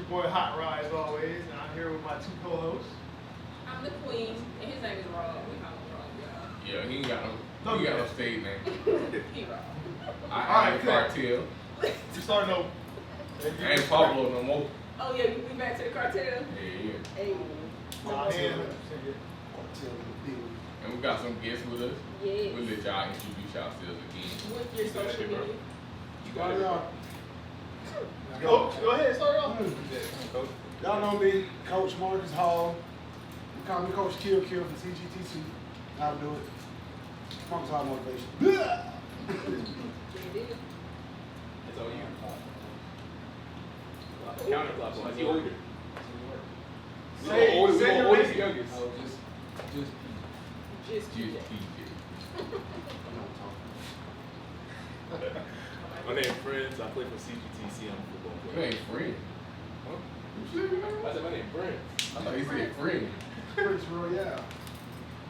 your boy Hot Rod as always, and I'm here with my two co-hosts. I'm the queen, and his name is Rob. We call him Rob, y'all. Yeah, he ain't got no stage name. He Rob. I am the cartel. You starting over. I ain't Pablo no more. Oh yeah, we back to the cartel. Yeah. Hey. And we got some guests with us. Yes. We'll let y'all introduce yourselves again. With your social media. You got it. Coach, go ahead, start off. Y'all know me, Coach Marcus Hall. You call me Coach Kill from CGTC. I'll do it. Marcus Hall motivation. It's all you. Counterclockwise. You older. Say your oldest, name. youngest. Just TJ. My name's Friends. I play for CGTC. I'm a football You player. ain't friend. Huh? You said your name? I said my name's Friends. I thought you said friend. Prince Royale.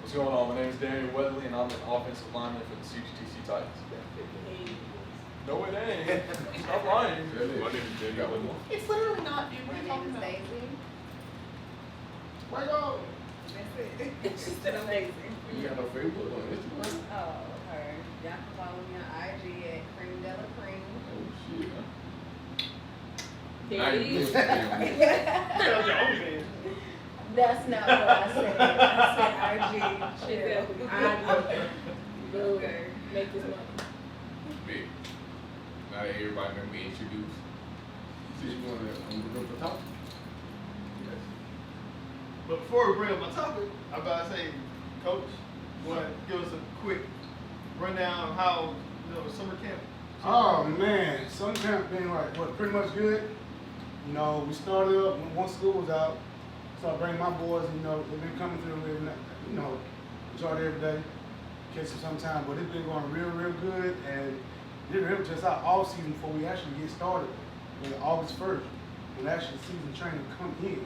What's going on? My name is Daniel Weatherly, and I'm an offensive lineman for the CGTC Titans. No, it ain't. Stop lying. My name is Daniel Weatherly. It's literally not you. My name is Daisy. Where go? That's it. It's just amazing. You got no Facebook on Instagram? Oh, her. Y'all can follow me on IG at Cream de la Cream. Oh shit, huh? There Now it you is. Tell your own man. That's not what I said. I said IG. Exactly. I Okay. make this money. Big. Now that everybody done been introduced. So you want to go for talk? Yes. But before we bring up my topic, I'm about to say, Coach, you want to give us a quick rundown of how summer camp? Oh man, summer camp been pretty much good. You know, we started up when once school was out. So I bring my boys, they've been coming through every night, majority every day, catch them sometime, but it's been going real good, and it was just our off season before we actually get started, August 1st, when actually season training come in.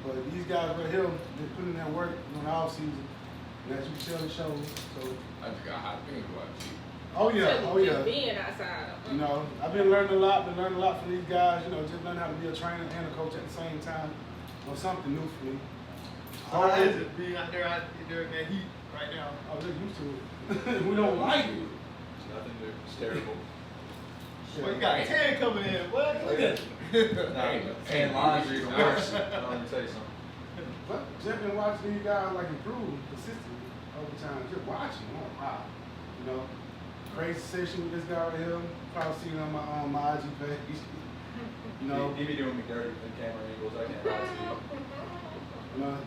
But these guys right here, they're putting in their work on the off season, and as you can tell the show, so. I just got hot things about you. Oh yeah. Being outside. I've been learning a lot from these guys, just learning how to be a trainer and a coach at the same time. Something new for me. How is it being out there in that heat right now? Oh, they're used to it. We don't like it. It's nothing new. It's terrible. Well, you got 10 coming in. What? Look at it. And lines are even worse. I'm going to tell you something. But just been watching these guys improve consistently over time. Just watching. Oh, wow. Crazy session with this guy right here. Probably seen it on my IG page. He be doing me dirty with the camera angles. I can't lie to you.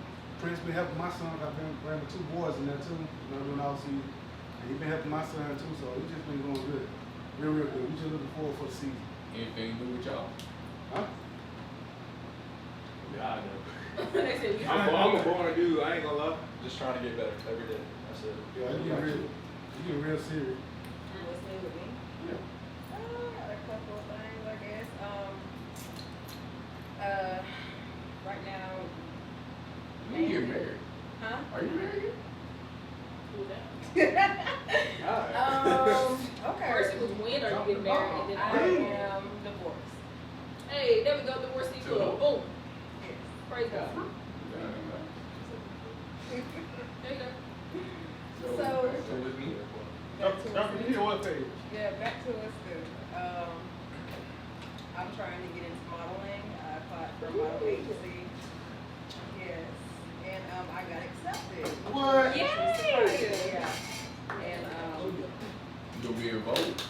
Prince been helping my son. I've been bringing 2 boys in there too. Doing all season. And he been helping my son too. So we just been going good. Real good. We just looking forward for the season. Anything new with y'all? Huh? Yeah, I know. They said I'm a born dude. I ain't gonna lie. Just trying to get better every day. That's it. Yeah, you getting real serious. What's new with me? Yeah. Got a couple of things, I guess. Right now. When you get married? Huh? Are you married? Okay. First it was when are you getting married, and then I am divorced. hey, there we go, divorce equal. Boom. Yes. Praise God. There you go. So, So with me? back to Don't forget what page. Yeah, back to us too. I'm trying to get into modeling. I applied for a model agency. Yes. And I got accepted. What? Yay! Yeah. And You gonna be involved?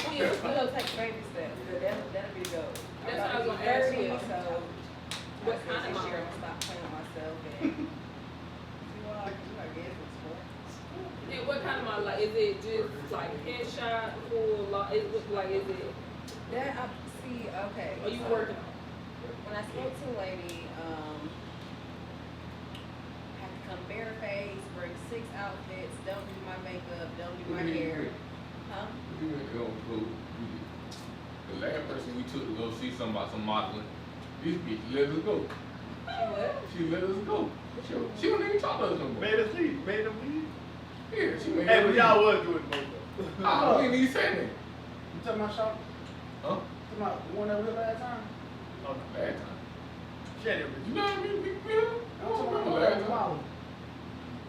we'll take baby steps. That'll be the goal. That's what I was gonna ask you. So What I said kind of this year model? I'm gonna stop playing with myself and see what I can do, I guess, in sports. And what kind of model? Like, is it just like headshot, full? Is it? That I see. Okay. Are you so working on? When I spoke to a lady, had to come bare face, bring 6 outfits, don't do my makeup, don't do my hair. Huh? The last person we took to go see something about some modeling, this bitch let us go. She what? She let us go. She don't even talk to us no more. Made us leave. Made them leave. Yeah, she made Hey, us but leave. y'all was doing both I ain't even saying that. You talking about shop? Huh? Talking about the one that we had last time? Oh, no. Last time. She ain't never You been. know what I mean? We I'm talking remember about last the time. model.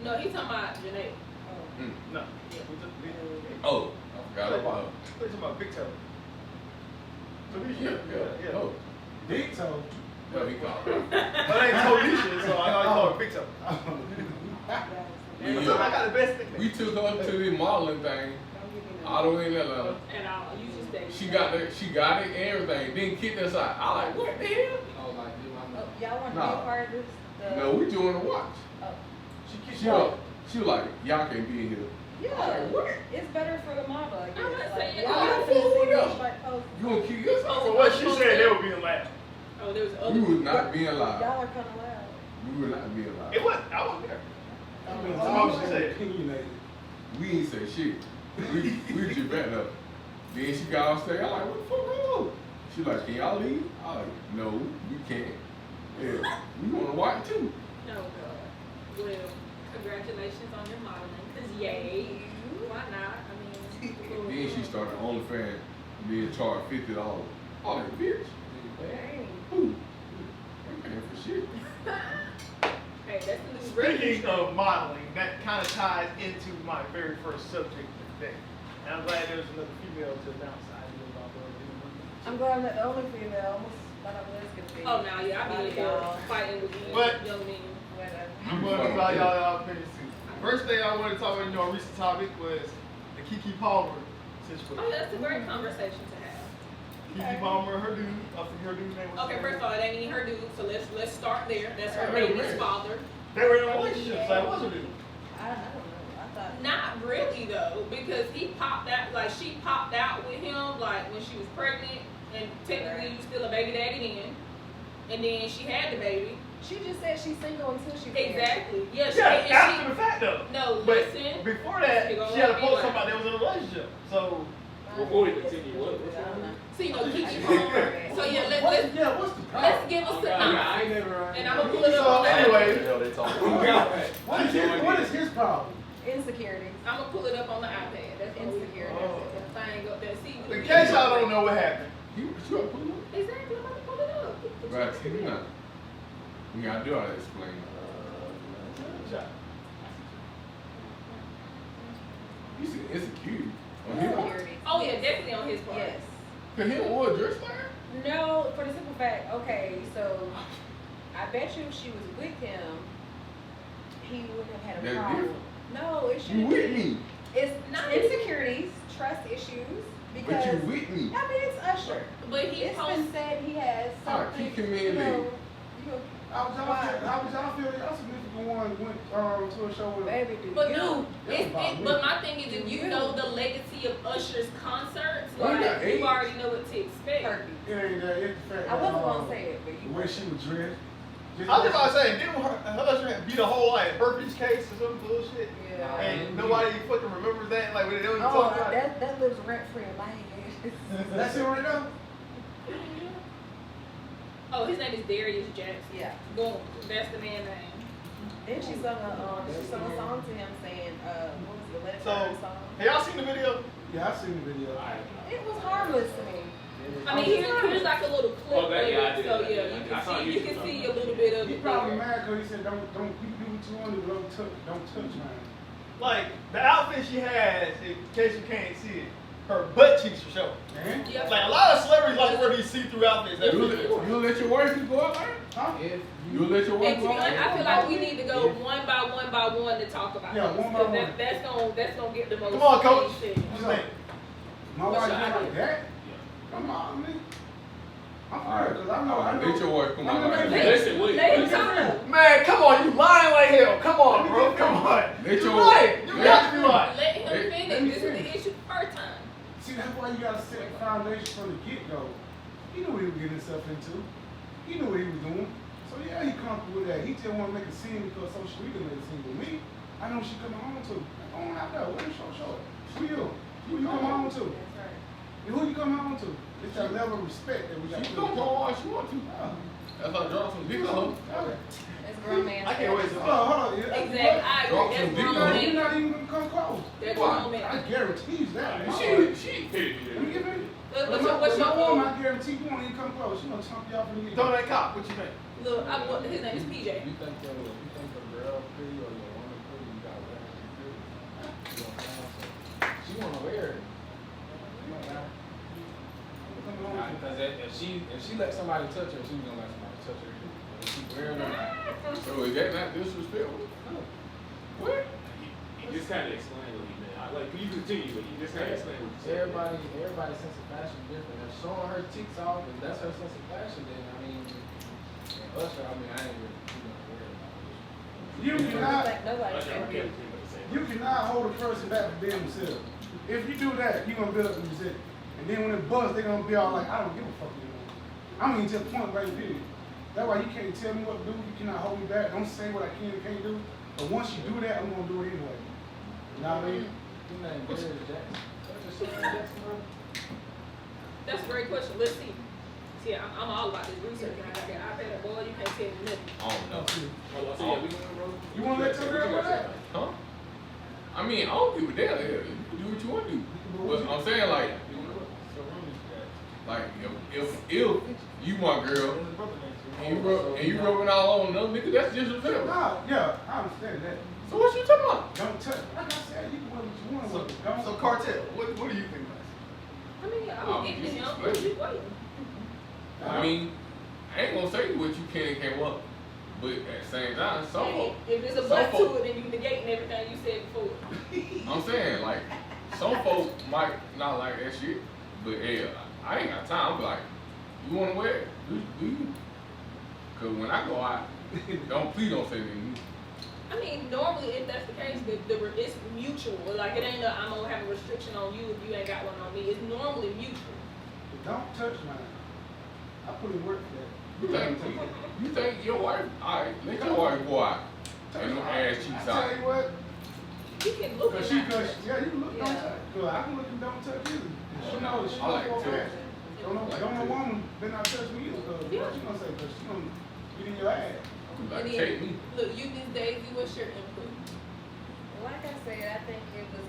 No, he's talking about Janae. Mm. No. Oh, I forgot about her. We're talking about Big Toe. So we Yeah. Oh, Big toe. no, he called her. But I ain't Tonisha, so I always call her Big Toe. We, So I got the best nickname. we took her to the modeling thing all the way in Atlanta. And you just stay. She got it and everything. Then kicked us out. I like, what the hell? Y'all want to be Nah. a part of this? No, we doing a watch. Oh. She was like, y'all can't be in here. Yeah, What? it's better for the model, I guess. I'm not saying Like, that. y'all I'm not finna cool see with me them. like post. You gonna kick us out? So what she said, they were being loud. Oh, there was other. We was not being loud. Y'all are kind of loud. We were not being loud. It wasn't. I wasn't there. I mean, That's all she I'm said. opinionated. We ain't say shit. We just backed up. Then she got on stage. I like, what the fuck wrong? She like, can y'all leave? I like, no, we can't. Yeah, we want to watch too. No, God. Well, congratulations on your modeling. Cause yay. Why not? I mean. Then she started OnlyFans, being charged $50. Oh, that bitch. Dang. Who? Ain't paying for shit. Hey, that's the new Speaking of modeling, that kind of ties into my very first subject today. And I'm glad there's another female to announce. I knew about her. I'm glad I'm not the only female. Almost thought I was gonna be. Oh, now yeah, I be y'all. fighting with these But- young men. Whatever. I'm going to tell y'all opinions too. First thing I wanted to talk about, a recent topic was the Kiki Palmer situation. Oh, that's a great conversation to have. Kiki Palmer, her dude, I think her dude's name was. Okay, first of all, it ain't even her dude, so let's start there. That's her Wait a baby's minute. father. They were in a relationship, so it was her dude. I don't know. I thought. Not really though, because he popped out, like she popped out with him, like when she was pregnant, and technically you still a baby daddy then, and then she had the baby. She just said she's single until she's married. Exactly. Yeah, she, Yeah, and after the fact though. No, But listen. before that, It gonna she had to be post like- somebody that was in a relationship. So, Before we continue, what- I don't know. See, no, Kiki Palmer. So yeah, let's What's the problem? let's give us Oh, the God, number. I ain't never. And I'm gonna pull it up So, on the anyway. iPad. Hell, they talking. What is his problem? Insecurities. I'm gonna pull it up on the iPad. That's what we Insecurity. Oh. The thing up there. See, in case y'all don't know what happened, You sure pull up? Exactly, I'm gonna pull it up. Right, see, we not. We gotta do all that explaining. You said insecurity. On him? Insecurities. Oh yeah, definitely on his part. Yes. Cause he don't want to dress like her? No, for the simple fact, okay, so I bet you if she was with him, he wouldn't have had a That's problem. different. No, it You shouldn't with be. me. It's Not- insecurities, trust issues, But because you with me. I mean it's Usher. But he It's been posts. said he has All right, something. keep him in there. You know, How would y'all feel y'all significant one went to a show with him? baby, do But you? no, That's about me. but my thing is, if you You. know the legacy of Usher's concerts, Oh, like yeah, you AIDS. already know what to expect. Turkey. It ain't that. It's the fact I wasn't that, gonna say it, but the you. way she was dressed. I was about to say, didn't her beat a whole like Burpee's case or some bullshit? Yeah. And nobody fucking remembers that. Like, they don't even Oh, talk about it. that lives rent free in my head. That's it right now. Oh, his name is Darius Jackson. Yeah. Boom, that's the man name. Then she sung a song to him saying, what was the Let It So, Burn song? have y'all seen the video? Yeah, I seen the video. It was harmless to me. I mean, here's like a little clip Oh, that- of yeah, I it, did. so yeah, I saw you can see a little bit of He it probably there. mad because he said don't you do what you want to, but don't touch mine. Like, the outfit she has, in case you can't see it, her butt cheeks are showing. Man, Yep. Like, a lot of celebrities like to wear these see-through outfits. That's You what you let your wife go out there? huh? You let your wife And to go be out honest, there? I feel like we need to go one by one to talk about Yeah, this, one by 'cause one. That's gonna get the most. Come on, coach. things What you said. think? My What's wife your not idea? like that. Come on, man. I'm All right, because I know. all I right, know. let your wife come I out know like they- that. Listen, wait. Let him Let me talk. Man, come on, you lying like hell. Come on, bro. Come on. Let You your- lying. You got to be lying. Let him Let- finish. let me This is the finish. issue first time. See, that's why you gotta set the foundation from the get-go. He knew what he was getting himself into. He knew what he was doing. So yeah, he comfortable with that. He just want to make a scene because social media made a scene with me. I know she coming home to. Go on out there. Let me show it. Who you? Who you come home to? That's right. Who you come home to? It's that level of respect that we got. She can come home all she want to. That's why I drop some dick on her. That's grown man. I can't wait to Hold on, hold on. Exactly. I Drop agree. some That's dick grown on You're man. not even gonna come close. That's Why? grown I man. guarantee you that. She. Let me get ready. Look, what's your my vote? woman, I guarantee you won't even come close. She gonna chunk you off in the Throw that cop. What you think? Look, his name is PJ. You think the girl pretty or your woman pretty, you gotta let her be pretty. You know what I'm saying? So, she wanna wear it. Because if she let somebody touch her, she's gonna let somebody touch her. If she wearing it. So is that not disrespectful? No. What? He just kind of explained what he meant. Like, you continue, but he just kind of explained what he said. Everybody's sense of fashion is different. If showing her cheeks off, if that's her sense of fashion, then I mean, and Usher, I mean, I ain't really worried about it. You cannot, Like nobody Usher, I can. can't pretty much the same. you cannot hold a person back from being themselves. If you do that, you're gonna build up the resentment. And then when it busts, they're gonna be all like, I don't give a fuck anymore. I mean, to the point right there. That's why you can't tell me what to do. You cannot hold me back. Don't say what I can and can't do. But once you do that, I'm gonna do it anyway. You know what I mean? His name is Jackson. That's just Jackson, bro. That's a great question. Let's see. See, I'm all about this research. I got that iPad, boy, you can't tell me nothing. I don't know. Oh, so yeah, we gonna roll. You wanna let your girl wear that? Huh? I mean, I don't give a damn. Hell, you can do what you want to do. But I'm saying, like if you my girl and you rubbing all on another nigga, that's disrespectful. Nah, yeah, I understand that. So what you talking about? Don't touch. Like I said, you can wear what you want with it. Don't. So cartel. What do you think, guys? I mean, Oh, I'm getting this him. is What you waiting? I mean, I ain't gonna say what you can and can't want, but at the same time, some folk, If there's a some but folk- to it, then you negating everything you said before. I'm saying, like, some folks might not like that shit, but hell, I ain't got time. I'm like, you wanna wear it? Do you? Cause when I go out, please don't say anything. I mean, normally if that's the case, it's mutual. Like it ain't I'm gonna have a restriction on you if you ain't got one on me. It's normally mutual. Don't touch mine. I put in work for that. You think your wife? Alright, let your wife go out and them ass cheeks I out. tell you what, You can look cause at she, that. cause yeah, you can look, don't Yeah. touch. Cause I can look and don't touch either. She knows she I like knows to. that. Don't no woman better not touch me either. Cause Yeah. what she gonna say? Cause she gonna get in your ass. Like, And take then, me. look, you Miss Daisy, what's your input? Like I said, I think it was,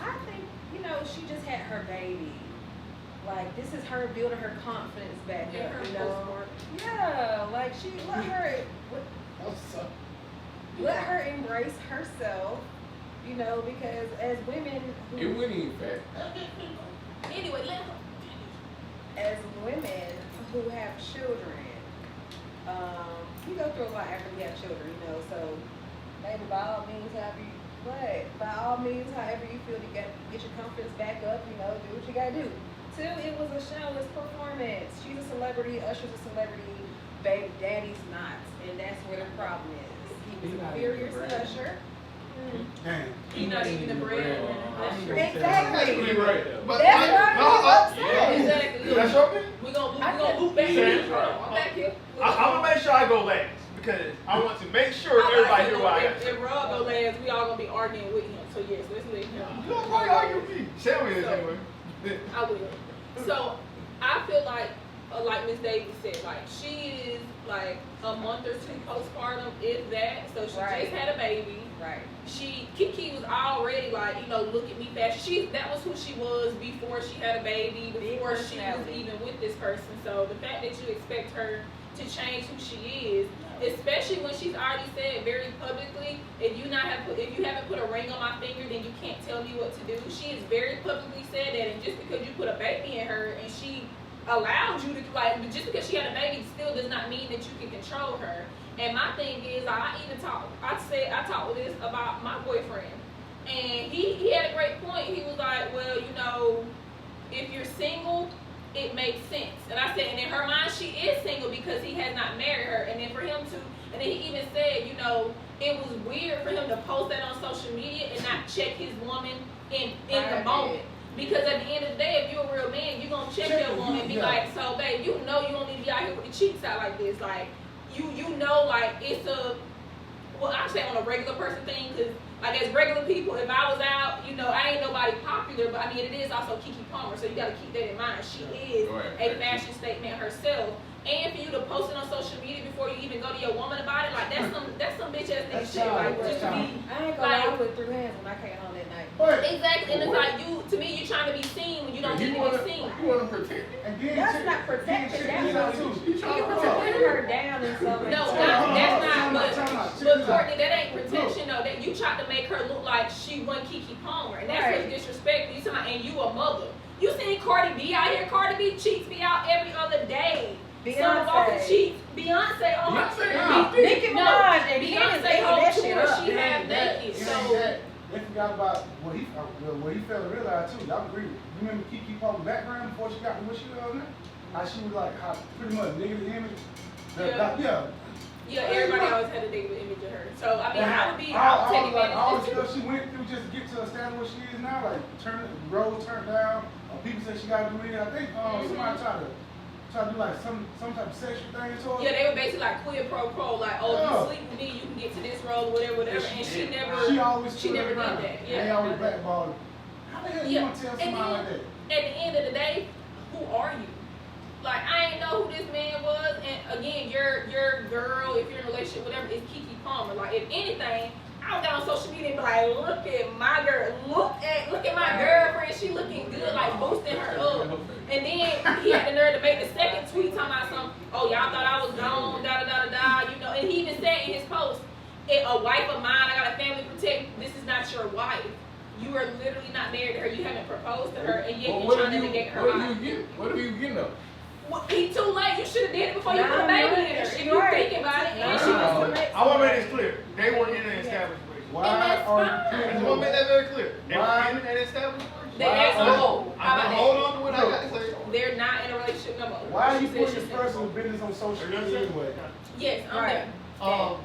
I think, you know, she just had her baby. Like, this is her building her confidence back Yeah, up, her you know? postpartum. Yeah, like, she, let her embrace herself, you know, because as women It who, wouldn't even fat. Anyway, let her as women who have children, we go through a lot after we have children, you know, so maybe by all means, however you feel to get your confidence back up, you know, do what you gotta do. Two, it was a shameless performance. She's a celebrity, Usher's a celebrity, baby daddy's not, and that's where the problem is. He was inferior to Usher. Damn. He's not even the breadwinner. That's true. Exactly. Right. But That's why I'm upset. Exactly. That's your opinion? We gonna loop back That's here. right. I'm back here. I'm gonna make sure I go last because I want to make sure everybody hear what I got to say. If Rob go last, we all gonna be arguing with him. So yes, let's let him. You don't probably argue with me. Tell me this So- anyway. I will. So I feel like Miss Davis said, like she is like a month or two postpartum, if that. So she Right. just had a baby. Right. Kiki was already like, you know, look at me fashion. That was who she was before she had a baby, before she was personality. even with this person. So the fact that you expect her to change who she is, especially when she's already said very publicly, if you haven't put a ring on my finger, then you can't tell me what to do. She has very publicly said that, and just because you put a baby in her and she allowed you to just because she had a baby still does not mean that you can control her. And my thing is, I talked with this about my boyfriend, and he had a great point. He was like, well, you know, if you're single, it makes sense. And I said, and in her mind, she is single because he has not married her. And then for him to, and then he even said, you know, it was weird for him to post that on social media and not check his woman in the moment. Because at the end of the day, if you're a real man, you're going to check your woman and be like, so babe, you know you don't need to be out here with the cheeks out like this. Like, you know, like, it's I say on a regular person thing, because, like, as regular people, if I was out, you know, I ain't nobody popular, but, I mean, it is also Keke Palmer, so you got to keep that in mind. She is a fashion statement herself. and for you to post it on social media before you even go to your woman about it, like that's some bitch ass nigga shit. Like just to be I ain't gonna lie, I put 3 hands when I came home that night. But exactly, and it's like to me, you trying to be seen when you don't need to be seen. You want to protect it. and then That's not protection. That's you you putting her down and stuff. No, like that's not. Time out. But Courtney, that ain't protection though. That you tried to make her look like she wasn't Keke Palmer, and that's what's disrespectful. You talking about, and you a mother. You seen Cardi B out here? Cardi B cheats me out every other day. Summer Walker cheats. Beyonce on her. Nicki Minaj and Beyonce whole tour she had naked. So they forgot about what he failed to realize too. Y'all agree? You remember Keke Palmer's background before she got to what she was now? How she was like, how pretty much negative image. Yeah, everybody always had a negative image of her. So I mean, I would take all the advantage of stuff she went through just to get to a standard where she is now, like road turned down. People say she got to do it. I think somebody tried to do like some type of sexual thing to her. Yeah, they were basically like quid pro quo, like, oh, you sleep with me, you can get to this role, whatever. And she never did that. Yeah. They always blackballed her. How the hell you gonna tell somebody like that? At the end of the day, who are you? Like, I ain't know who this man was, and again, your girl, if you're in a relationship, whatever, is Keke Palmer. Like, if anything, I would get on social media and be like, look at my girl, look at my girlfriend, she looking good, like boosting her up. And then he had the nerve to make the second tweet talking about something, oh, y'all thought I was gone, you know, and he even said in his post, a wife of mine, I got a family to protect, this is not your wife. You are literally not married to her, you haven't proposed to her, and yet you're trying to negate her life. What are you getting up? Well, he too late. You should have did it before you put a baby in her. If you think about it, and she was too late. I want to make this clear. They weren't in an established relationship. Why that's are fine. I you just want to make that very clear. They Why? weren't in an established relationship. They asked for hold. How I'm about gonna hold that? on to what I got to say. They're not in a relationship no more. Why are you She said putting she this said- personal business on social media anyway? Yes, I'm Right.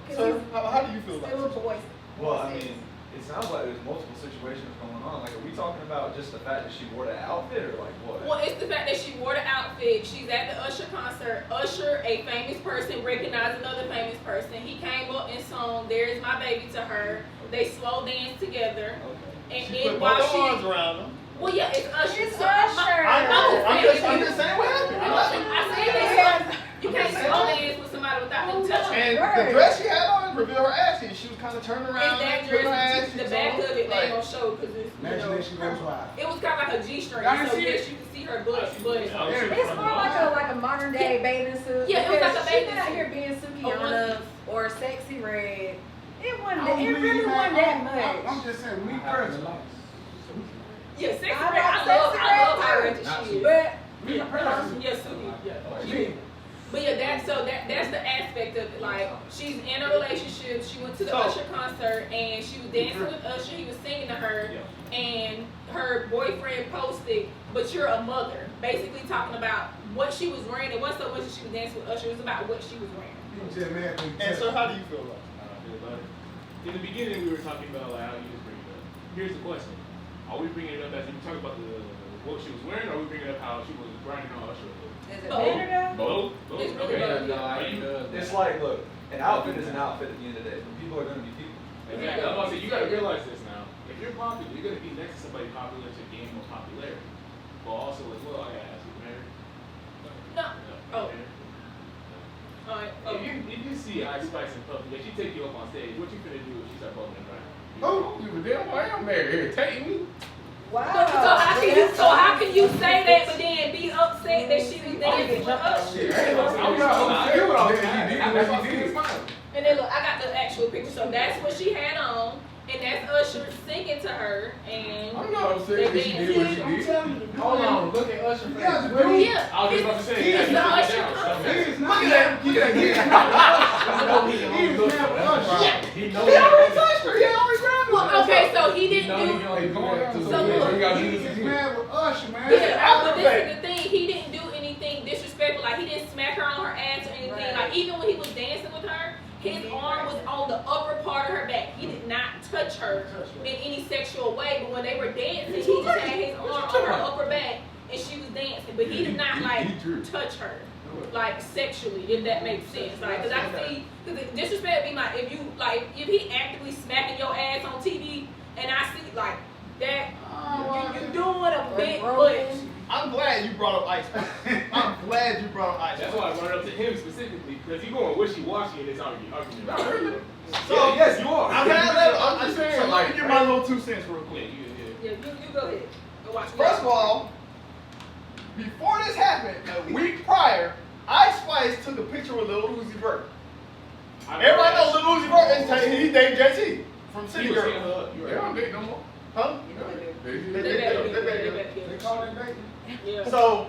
there. Sir, how do you feel about Still a this? boy. Well, I mean, it sounds like there's multiple situations going on. Like, are we talking about just the fact that she wore that outfit, or like what? Well, it's the fact that she wore the outfit. She's at the Usher concert. Usher, a famous person, recognized another famous person. He came up and sung "There's My Baby" to her. They slow danced together. Okay. And She then put while both she, arms around them. well, yeah, it's Usher. It's So Usher. I know. I'm just saying what happened. I said this. You can't slow dance with somebody without them touching. And Right. the dress she had on revealed her ass, and she was kind of turning around. It's that putting her dress, ass the cheeks back on. of it, they Like, ain't gonna show because it's, Imagination goes wild. it was kind of like a G-string, Y'all didn't so see yes, it? you can see her butt, but It's more like a modern day bathing suit. Yeah, it was like a because bathing she's out suit. here being Sukiana or Sexy Red. It wasn't. I don't It believe really that. wasn't that I'm much. just saying, me personally. yeah, Sexy I Red, I love love Sexy her Red as she is. But Me personally. Yeah, Suki, yeah. Me. But yeah, that's the aspect of it. Like, she's in a relationship. She went to the Usher concert and she was dancing with Usher. He was singing to her, and her boyfriend posted, "But you're a mother," basically talking about what she was wearing. It wasn't so much that she was dancing with Usher. It was about what she was wearing. People just mad when you and tell sir, them. how do you feel about it? In the beginning, we were talking about like how you just bring it up. Here's the question: are we bringing it up as we talk about what she was wearing, or are we bringing up how she was grinding on Usher? is it Both. better though? Both. It's really Okay. both. Are you? It's like, look, an outfit is an outfit at the end of the day, but people are gonna be people. Exactly. I'm about to say, you gotta realize this now. If you're popular, you're gonna be next to somebody popular to gain more popularity. But also as well, I gotta ask you, married? No. No. Oh. Married? Alright. If you see Ice Spice in public, if she take you up on stage, what you finna do if she start bumping around? Oh, you damn boy, I'm married. Irritating me. Wow. So how can you say that but then be upset that she was dancing with Usher? Shit, I ain't I'm not not upset upset. that she did what she did. Fine. And then look, I got the actual picture. So that's what she had on, and that's Usher singing to her, and I'm not upset that she did what she I'm did. telling you. Hold on, look at Usher. You guys face. really? yeah, I was just about to say, it's the that's Usher down. concert. He is Look not. at that. Look at that. He is mad with Usher. He He knows already touched her. He already grabbed her. Well, okay, so he didn't No, he do. don't. Hey, come on, So so look, we gotta He do this is again. mad with Usher, man. Yeah, but this is the thing. He didn't do anything disrespectful. Like, he didn't smack her on her ass or anything. Right. Like, even when he was dancing with her, his arm was on the upper part of her back. He did not touch her in any sexual way. But when they were dancing, he just had his arm on her upper back, and she was dancing. But he did not like touch her, like sexually, if that makes sense. Like, cause I see, cause disrespect be like if you like if he actively smacking your ass on TV, and I see like that, you doing a bit much. I'm glad you brought up Ice Spice. I'm glad you brought up Ice That's Spice. why I brought it up to watching this argument. Not really. So yes, you are. I'm I'm just saying, so like, let me give my little 2 cents real Yeah, quick. Yeah, you go ahead. Go watch. First of all, before this happened, a week prior, Ice Spice took a picture with Lil Uzi Vert. Everybody knows Lil Uzi Vert. He dated JT from City He was Girl. saying her. You They don't right. date no more. Huh? They They back back together. They call it dating. Yeah. So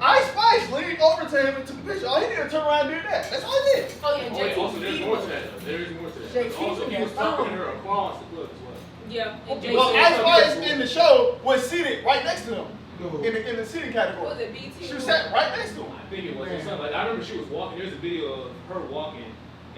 Ice Spice leaned over to him and took a picture. All he did was turn around and do that. That's all he did. Oh yeah, Oh, wait, also, JT. there's more to that. Though. There is more to that. JT Also, he was was talking on. her across the club as well. Yeah. And Well, JT. Ice Spice in the show was seated right next to him No. in the seating What category. was it? BT. She was sat right next to him. I think it was or something like I remember she was walking. There's a video of her walking,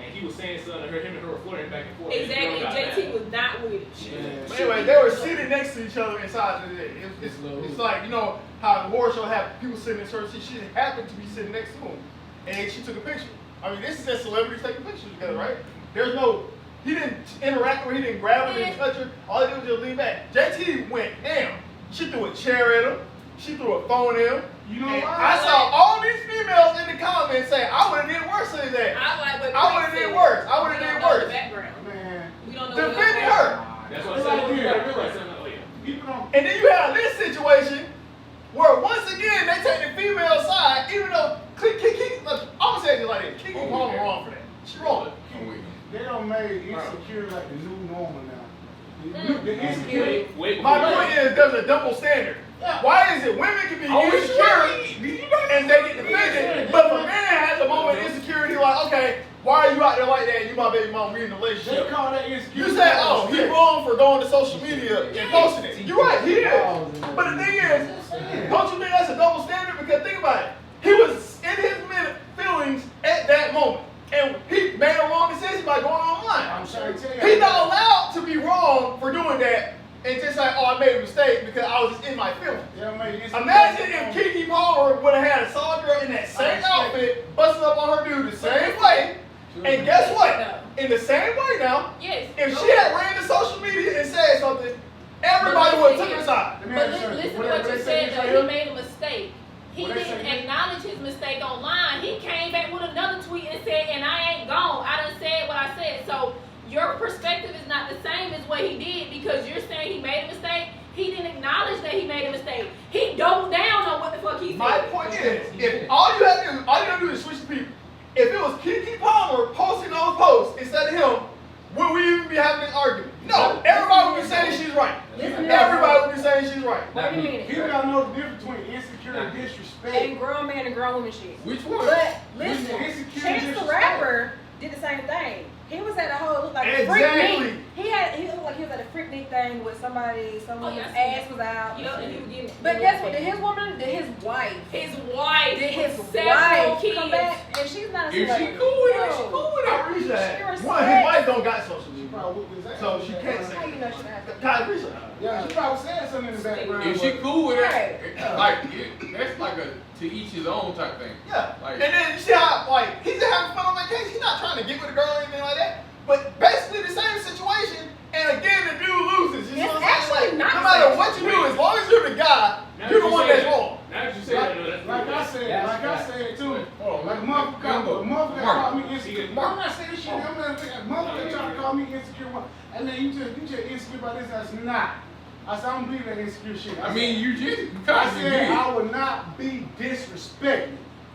and he was saying something to her. Him and her were flirting back and forth. and the girl Exactly. got JT mad. was not with it. But anyway, they were seated next to each other inside the it's like, you know, how the horror show have people sitting in certain seats. She happened to be sitting next to him. And she took a picture. I mean, this is just celebrities taking pictures together, right? There's no, he didn't interact with her, he didn't grab her, didn't touch her. All he did was just lean back. JT went ham. She threw a chair at him. She threw a phone at him. You know And why? I saw all these females in the comments saying, I would have did worse than that. I like what I would've Chris did said. worse. I would've We did don't know worse. the background. Man, We don't know. Defending her. That's what I said. You gotta realize something. Oh yeah. people don't. And then you have this situation where once again they take the female side, even though Kiki, look, I'm gonna say it like this, Kiki Oh, Palmer yeah. wrong for that. She wrong. I'm with you. They don't make insecure like the new normal now. The Mm. insecure. Wait My before point that. is there's a double standard. Yeah. Why is it women can be insecure and they get defended, but if a man has a moment of insecurity, like, okay, why are you out there like that? You my baby mom, we in a They relationship. call that insecure. You say, oh, he wrong for going to social media and posting it. You're right, he is. But the thing is, don't you think that's a double standard? Because think about it. He was in his feelings at that moment. And he made a wrong decision by going online. I'm trying to tell you. He's not allowed to be wrong for doing that and just like, oh, I made a mistake because I was just in my feelings. They don't make insecure. Imagine if Kiki Palmer would have had a solid girl in that same outfit, busting up on her dude the same way. And guess what? In the same way now, Yes. if she had ran to social media and said something, everybody would have took her side. But listen to what you said though. He made a mistake. He didn't acknowledge his mistake online. He came back with another tweet and said, and I ain't gone. I done said what I said. So your perspective is not the same as what he did because you're saying he made a mistake. He didn't acknowledge that he made a mistake. He doubled down on what the fuck he said. My point is, if all you have to do is switch the people. If it was Kiki Palmer posting those posts instead of him, would we even be having this argument? No, everybody would be saying she's right. Everybody would be saying she's right. Wait a minute. People gotta know the difference between insecure and disrespect. And grown man and grown woman shit. Which one? But listen, Insecure and Chance the disrespect. Rapper did the same thing. He was at a whole looked like a Exactly. freak meet. He looked like he was at a freak meet thing with someone's yeah, I see ass that. was out. Yup, and he was getting. But guess what? Did his woman, did his wife, His wife. did his several wife kids. come back? And she's not a If she celebrity. cool with it, No. she cool with it. I appreciate that. She One, his respects- wife don't got social media, Probably whooped his ass. so she can't How say. you know she don't have to? I appreciate that. Yeah, she probably said something in the background. If she but- cool with Right. that, like that's like a to each his own type thing. Yeah. Like- And then you see how like he's just having fun on vacation. He's not trying to get with a girl or anything like that. But basically the same situation. And again, the dude loses. You know It's what I'm saying? actually Like, not no matter the what you do, as long as you're the guy, you're the one that's wrong. Now that you say that, no, that's Like I said too. Oh, Like motherfucker called me insecure. Mark. I'm not saying this shit. I'm not motherfucker trying to call me insecure. And then you just insecure about this. I said nah. I said I don't believe that insecure shit. I mean, you just you I kind of said did, I would not be disrespected.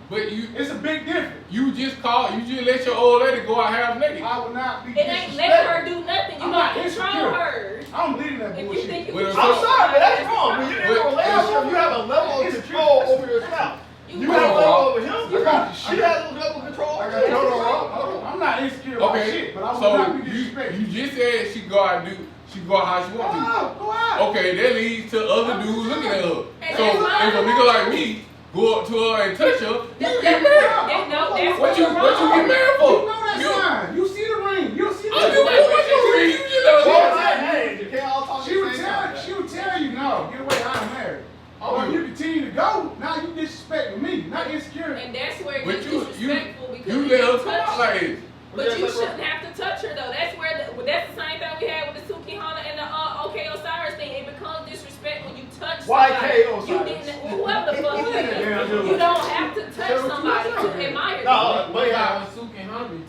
but you It's a big difference. you just let your old lady go out half naked. I would not be It ain't disrespected. letting her do nothing. You I'm don't not control insecure. her. I don't believe in that If you bullshit. think you But control I'm sorry, but that's her, wrong. When you're in a But- relationship, you have a level of control over your spouse. You have a level over him. She has a level of control. I got hold on. I'm not insecure about Okay, shit, but I would so not be disrespected. you just said she go out how she want to. Go out. Okay, that leads to other dudes looking at her. And So that's fine. if a nigga like me go up to her and touch her, you That- get that- mad. no, that's What you wrong. get mad You for? know that's fine. You see the ring. You see the Oh, you ring. what you read? You Well, know. hey, you can't all talk at She the would same tell time. you, no, get away, I'm married. Or if you continue to go, now you disrespecting me, not insecure. And that's where it But gets you disrespectful because you you let her didn't come touch out her. like this. But you shouldn't have to touch her though. That's where that's the same thing we had with the Suki Hana and the OK Osiris thing. It becomes disrespect when you touch somebody. YK Osiris. You didn't whoever the fuck you Yeah, is. dude. You don't have to touch somebody to admire them. No, but yeah.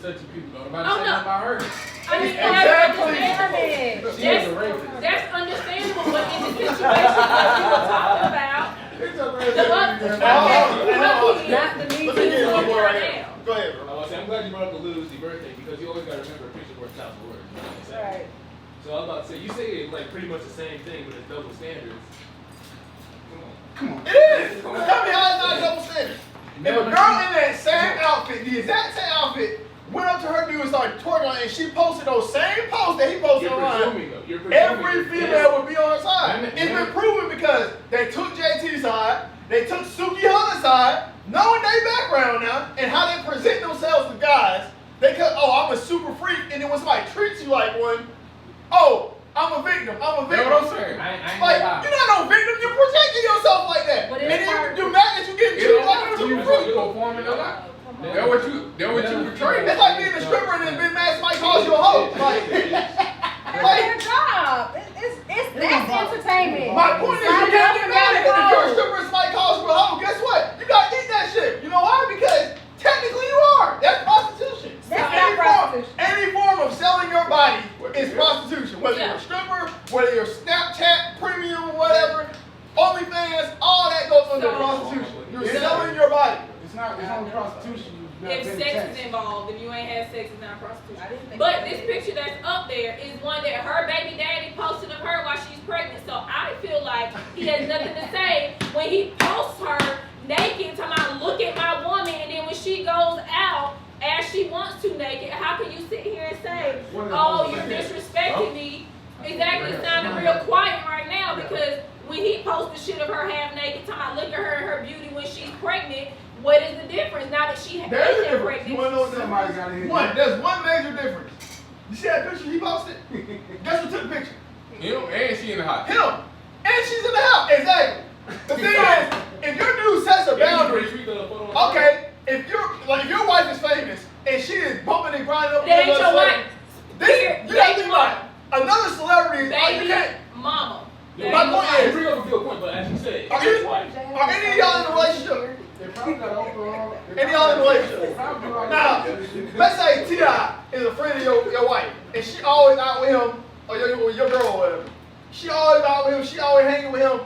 touching people. Don't nobody Oh, say no. nothing about her. I mean, Exactly. She is a rapist. that's understandable, but in the situation that you were talking about, Not the me Let me get one more right now. here. Go ahead, I bro. was saying, I'm glad you brought up the Lil Uzi birthday because you always gotta remember a picture worth 1,000 words. You know what I'm saying? Right. So I was about to say, you say it like pretty much the same thing, but it's double standards. Come on. It is. Tell me how it's not a double standard. If a girl in that same outfit, the exact same outfit, went up to her dude and started twerking on it, and she posted those same posts that he posted You're online, presuming though. You're presuming. every female would be on her side. It's been proven because they took JT's side, they took Suki Hunter's side, knowing their background now, and how they present themselves to guys. They could, oh, I'm a super freak, and then when somebody treats you like one, oh, I'm a victim. I'm a That's victim. what I'm saying. I ain't Like, gonna lie. you're not no victim. You're protecting yourself like that. But And it's then hard. you mad that you getting treated like a You super freak. performing a lot. Come That on. what you portray. It's like being a stripper and then being mad somebody calls you a hoe. Like, That's their job. That's entertainment. my point is, you can't get mad at it. If you're a stripper and somebody calls you a hoe, guess what? You gotta eat that shit. You know why? Because technically you are. That's prostitution. That's Any not form- prostitution. Any form of selling your body is prostitution. Whether you're Yeah. a stripper, whether you're Snapchat, premium, whatever, OnlyFans, all that goes under So- prostitution. You're Yeah. selling your body. It's only prostitution. You've not If been sex taxed. is involved, if you ain't had sex, it's not prostitution. I didn't think But that this was- picture that's up there is one that her baby daddy posted of her while she's pregnant. So I feel like he has nothing to say when he posts her naked, talking about look at my woman, and then when she goes out as she wants to naked, how can you sit here and say, oh, you're disrespecting me? Exactly, it's sounding real quiet right now because when he posted shit of her half naked, talking about look at her and her beauty when she's pregnant, what is the difference now that she There's a isn't difference. pregnant? You wanna know what the Somebody difference gotta is? hit One, that. there's one major difference. You see that picture he posted? Guess who took the picture? Him and she in the hot. Him. And she's in the house. Exactly. The thing is, if your dude sets a boundary, okay, if your wife is famous and she is bumping and grinding up That ain't against your other wife. celebrities, you gotta think about it. Another celebrity, you Baby, can't. mama. Yeah, My point you is- bring up a good point, but as you said, Are it's you- wife. Are any of y'all in a relationship? They probably got overall. Any of y'all in a relationship? Now, let's say T.I. is a friend of your wife, and she always out with him, or your girl or whatever. She always out with him, she always hanging with him.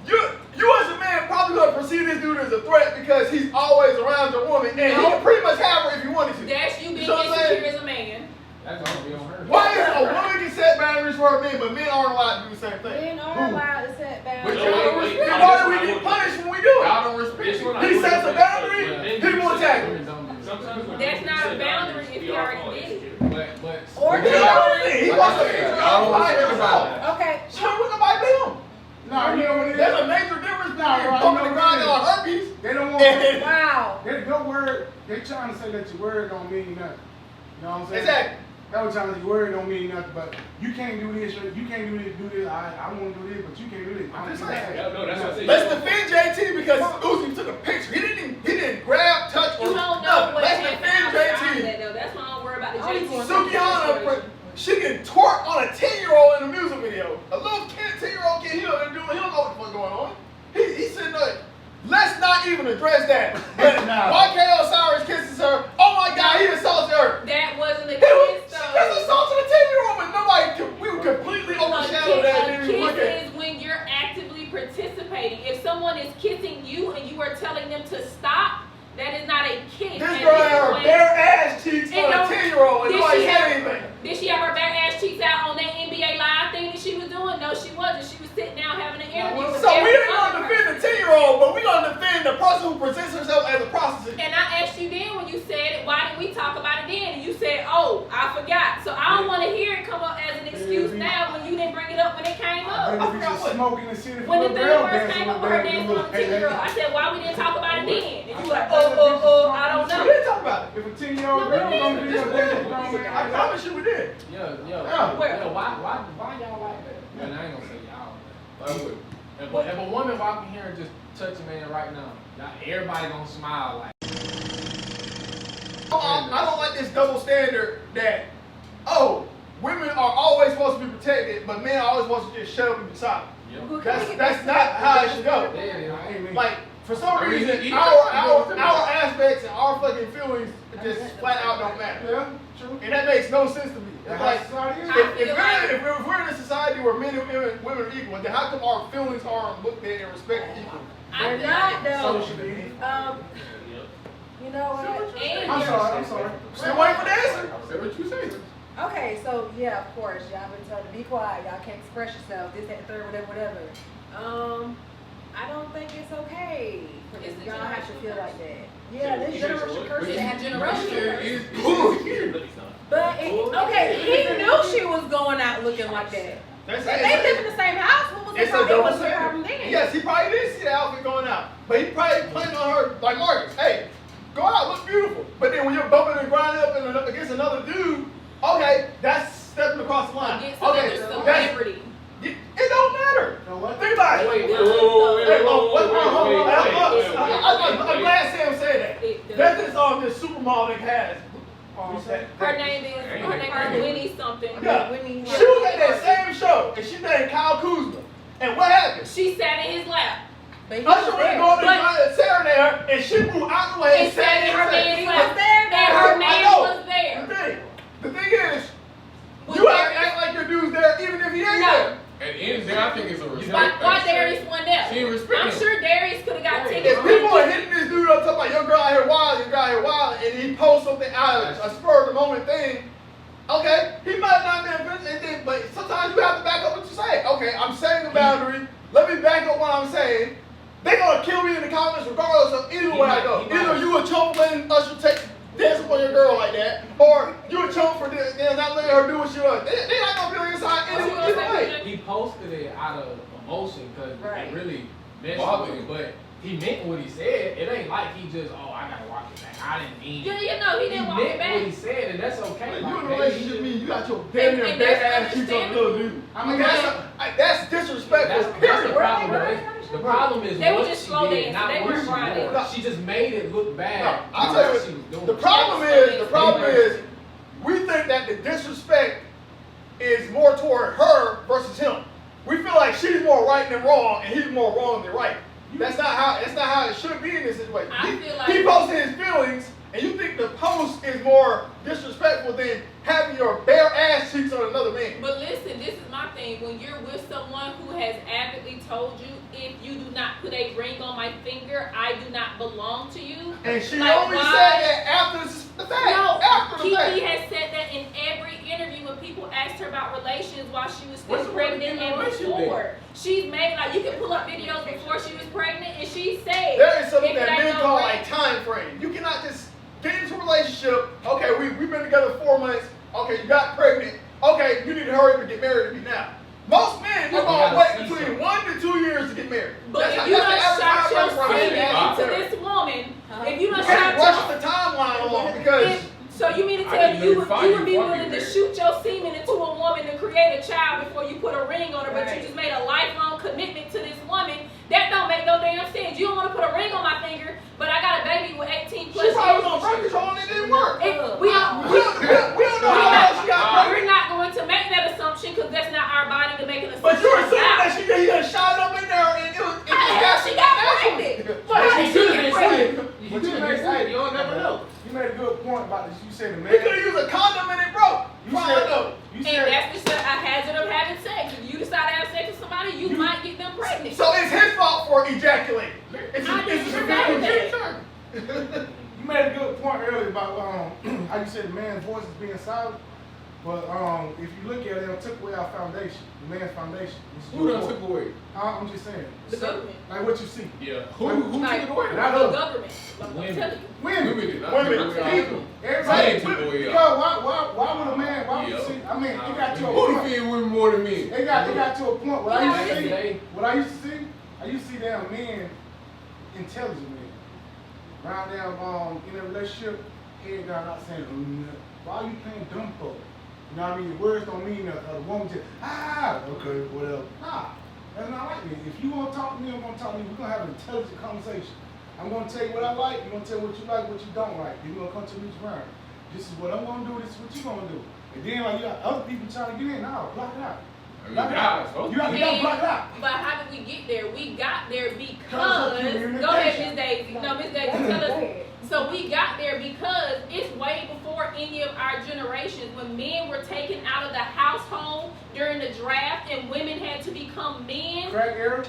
You as a man probably gonna perceive this dude as a threat because he's always around your woman, and he can pretty much have her if he wanted to. That's you being You know what I'm saying? insecure as a man. That's gonna be on her. Why is a woman can set boundaries for her men, but men aren't allowed to do the same thing? Men are allowed to set But boundaries. y'all don't wait, respect. Why do we get punished when we do it? Y'all don't respect. This one I He wouldn't sets a say, boundary, but people attack him. Sometimes when That's people not a set boundary boundaries, if we you all already fall did it. insecure. But Or He do wants Like I a said, picture y'all don't of by respect about himself. Okay. She don't want nobody but him. No, you know what it is? There's a major difference between right, bumping you and know grinding what on herpes. They don't want And- Wow. your word. They trying to say that your word don't mean nothing. You know what I'm saying? Exactly. That was trying to say your word don't mean nothing, but you can't do this. You can't do this. I want to do this, but you can't do this. I'm just do saying. that. Yeah, no, that's what I said. Let's defend JT because Uzi took a picture. He didn't grab, touch, You or don't know nothing. what Let's happened defend outside JT. that though. That's why I don't worry about the Oh, JT. Suki Hana, she can twerk on a 10-year-old in a music video. A little kid, 10-year-old kid, he don't know what the fuck going on. He's sitting there. Let's not even address that. But Nah. why K.O. Cyrus kisses her? Oh my God, he assaulted her. That wasn't a He was kiss just though. assaulted a 10-year-old, but we were completely overshadowed that. And A didn't even look at it. kiss is when you're actively participating. If someone is kissing you and you are telling them to stop, that is not a kiss. This And girl this had her way- bare ass cheeks It on a don't- 10-year-old and Did nobody she said have- anything. Did she have her bare ass cheeks out on that NBA Live thing that she was doing? No, she wasn't. She was sitting down having an interview. with So we every ain't other gonna person. defend the 10-year-old, but we gonna defend the person who presents herself as a prostitute. And I asked you then when you said it, why didn't we talk about it then? And you said, oh, I forgot. So I don't want to hear it come up as an excuse now when you didn't bring it up when it came up. If you forgot just what- smoking and shit, When the thing first came up with her dancing on the 10-year-old, I said, why we didn't talk about it then? And you were like, I don't We know. didn't talk about it. If a 10-year-old girl gonna do your dance, I promise you we did. Why y'all like that? Man, I ain't gonna say y'all. If a woman walking here and just touch a man right now, y'all, everybody gonna smile like. I don't like this double standard that, women are always supposed to be protected, but men are always supposed to just shut up and be silent. Yep. That's not how it should go. Yeah, I ain't mean. Like, for some I mean, reason, you our know what I'm saying. aspects and our fucking feelings It just flat out don't matter. Yeah, true. And that makes no sense to me. It's That's like, how society is. if we're in a society where men and women are equal, then how come our feelings aren't looked at and respected equal? They're not though. Socially. You know what? And I'm sorry. Still waiting for the answer. Say what you say. Okay, so yeah, of course, y'all been told to be quiet. Y'all can't express yourself. This, that, third, whatever. I don't think it's okay for It's the y'all have to generational feel curse. like that. Yeah, this generational curse that has Generational generational curse. curse. But okay, he knew she was going out looking like that. That's If they live in the same house, what was the It's a problem? double What's the problem standard. then? Yes, he probably did see the outfit going out, but he probably planned on her like Marcus. Hey, go out, look beautiful. But then when you're bumping and grinding up against another dude, okay, that's stepping across the line. Against Okay, another that's, celebrity. it don't matter. You know what? Think about it. Wait, I'm glad Sam said It that. does. That's this supermodel that has. Her name is Winnie something. Yeah. Whitney She was at that same show, and she named Kyle Kuzma. And what happened? She sat in his lap. But he Usher was was there. going to serenade her, and she moved out the way And sat in her man's He lap. was there, And though. her I man know. was there. The thing is, Was you have to Darius- act like your dude's there, even if he ain't No. there. At the end of the day, I think it's a respect Why thing. Darius won that? She ain't respect I'm him. sure Darius could have got If tickets. If people are hitting this dude up, talking about your girl out here wild, your girl out here wild, and he posts something out of a spur of the moment thing, okay, he might not be offensive, but sometimes you have to back up what you say. Okay, I'm setting a boundary. Let me back up what I'm saying. They gonna kill me in the comments regardless of either way I go. Either you a chump letting Usher take dance up on your girl like that, or you a chump for not letting her do what she wants. They not gonna be on your side either way. He posted it out of emotion because Right. it really messed with him. But he meant what he said. It ain't like he just, oh, I gotta walk it back. I didn't mean it. Yeah, you know, he didn't walk meant it back. what he said, and that's okay. Like, Like, you in a maybe relationship, he mean you got your damn near And bare that's ass cheeks on the little dude. I mean, That's disrespectful. That's the Period. problem. though. The problem is They were what just she slow did, dancing. not They what weren't she grinding. wore. She just made it look bad. No, I'll because tell you she was doing the it. problem is we think that the disrespect is more toward her versus him. We feel like she's more right than wrong, and he's more wrong than right. That's not how it should be in this situation. I He feel like- he posted his feelings, and you think the post is more disrespectful than having your bare ass cheeks on another man. But listen, this is my thing. When you're with someone who has avidly told you, if you do not put a ring on my finger, I do not belong to you. And she Like, only why- said that after the fact. No, After the Kiki fact. has said that in every interview when people asked her about relations while she was still What's the word pregnant in a and relationship before. She's made, like, you can pull up videos before she was pregnant, and she said, There is something if it that ain't men no call ring- a time frame. You cannot just get into a relationship. Okay, we've been together 4 months. Okay, you got pregnant. Okay, you need to hurry up and get married to me now. Most men are You gonna gotta wait see between something. 1 to 2 years to get married. But That's if how- you that's done the average shot time your frame for a man semen to get into married. this woman, if you You done can't shot rush your the timeline along because so you mean to I tell didn't me you know would, you you would be fucking willing to married. shoot your semen into a woman to create a child before you put a ring on her, but you Right. just made a lifelong commitment to this woman? That don't make no damn sense. You don't want to put a ring on my finger, but I got a baby with 18 plus she probably was years. on birth control and it didn't work. We We don't know how long she got we're pregnant. not going to make that assumption because that's not our body to make an assumption. But you're assuming about. that he done shot up in there and it was. How the hell she got pregnant? But How he did could've she been get pregnant? saying- But you made, hey, you'll never know. You made a good point about this. You said the man. He could have used a condom and it broke. You Probably said, know. you And said, that's just a hazard of having sex. If you decide to have sex with somebody, you might get them pregnant. So it's his fault for ejaculating. It's I a didn't civilian say that. term. you made a good point earlier about how you said the man's voice is being silent. But if you look at it, it took away our foundation, the man's foundation. This is Who done your took voice. away? I'm just saying. The government. Like what you see. Yeah. Who Like, took it away? Not The us. government. I'm Women. telling you. Women. Women did not Women, take away our people. people. Everybody. Men took away Because our. why would a man, why would you Yeah. see, I mean, it got to a Who point. defend women more than men? It got to a point where Yeah, I used to see, they- what I used to see, I used to see damn men, intelligent men, around them in a relationship, head down, not saying, why are you playing dumb for? You know what I mean? Words don't mean nothing. The woman just, okay, whatever. Nah, that's not like me. If you want to talk to me, I'm going to talk to you. We're going to have an intelligent conversation. I'm going to tell you what I like. You're going to tell me what you like, what you don't like. Then we're going to come to each round. This is what I'm going to do. This is what you're going to do. And then like you got other people trying to get in. No, block it out. I mean, Block it God, out. so- You got to block it out. But how did we get there? We got there because Because of go ahead, communication. Miss Daisy. No, Miss Daisy, tell us. So we got there because it's way before any of our generations when men were taken out of the household during the draft and women had to become men. Crack era.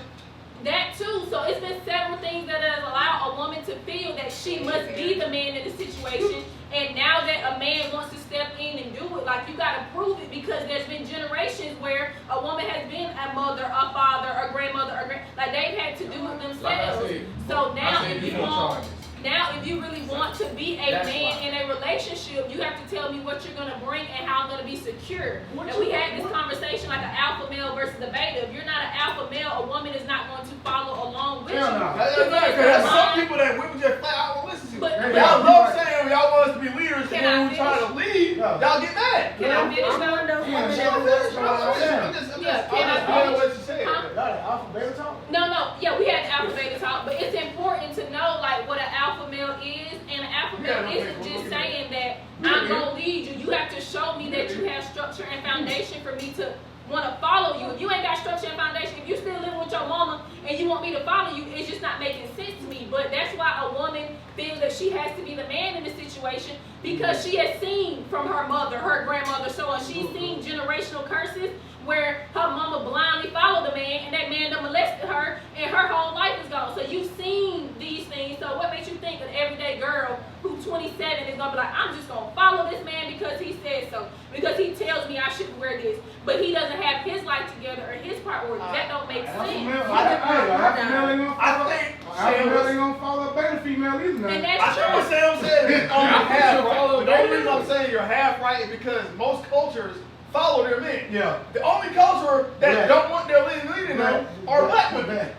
That too. So it's been several things that has allowed a woman to feel that she must be the man in the situation. And now that a man wants to step in and do it, like you gotta prove it because there's been generations where a woman has been a mother, a father, a grandmother, like they've had to do it themselves. Like I said, So now I said if you before want, charges. now if you really want to be a That's man why. in a relationship, you have to tell me what you're gonna bring and how I'm gonna be secure. What And we had this conversation like an alpha male versus the beta. If you're not an alpha male, a woman is not going to follow along with you. Hell no. There's some people that women just flat out won't listen to. But- Y'all love saying y'all want us to be leaders, Can and I when we try to lead, No. y'all get mad. Can I finish I'm now? one of those women I'm that just feeling what you said. Huh? Y'all had alpha beta talk? No, yeah, we had an alpha beta talk, but it's important to know like what an alpha male is, and an alpha Yeah, male no, isn't okay, just okay. saying that I'm gonna lead you. You have to show me that you have structure and foundation for me to want to follow you. If you ain't got structure and foundation, if you still living with your mama and you want me to follow you, it's just not making sense to me. But that's why a woman feels that she has to be the man in the situation because she has seen from her mother, her grandmother, so on. She's seen generational curses where her mama blindly followed the man and that man done molested her and her whole life is gone. So you've seen these things. So what makes you think an everyday girl who's 27 is gonna be like, I'm just gonna follow this man because he said so, because he tells me I shouldn't wear this, but he doesn't have his life together or his priorities. That don't make Alpha sense. male, alpha male ain't gonna I follow. think Alpha male ain't gonna follow a beta female either. And Now. that's I think what true. Sam said is only I think half she'll right. follow But the only David. reason I'm saying you're half right is because most cultures follow their men. Yeah. The only culture that Right. don't want their leading them are black women.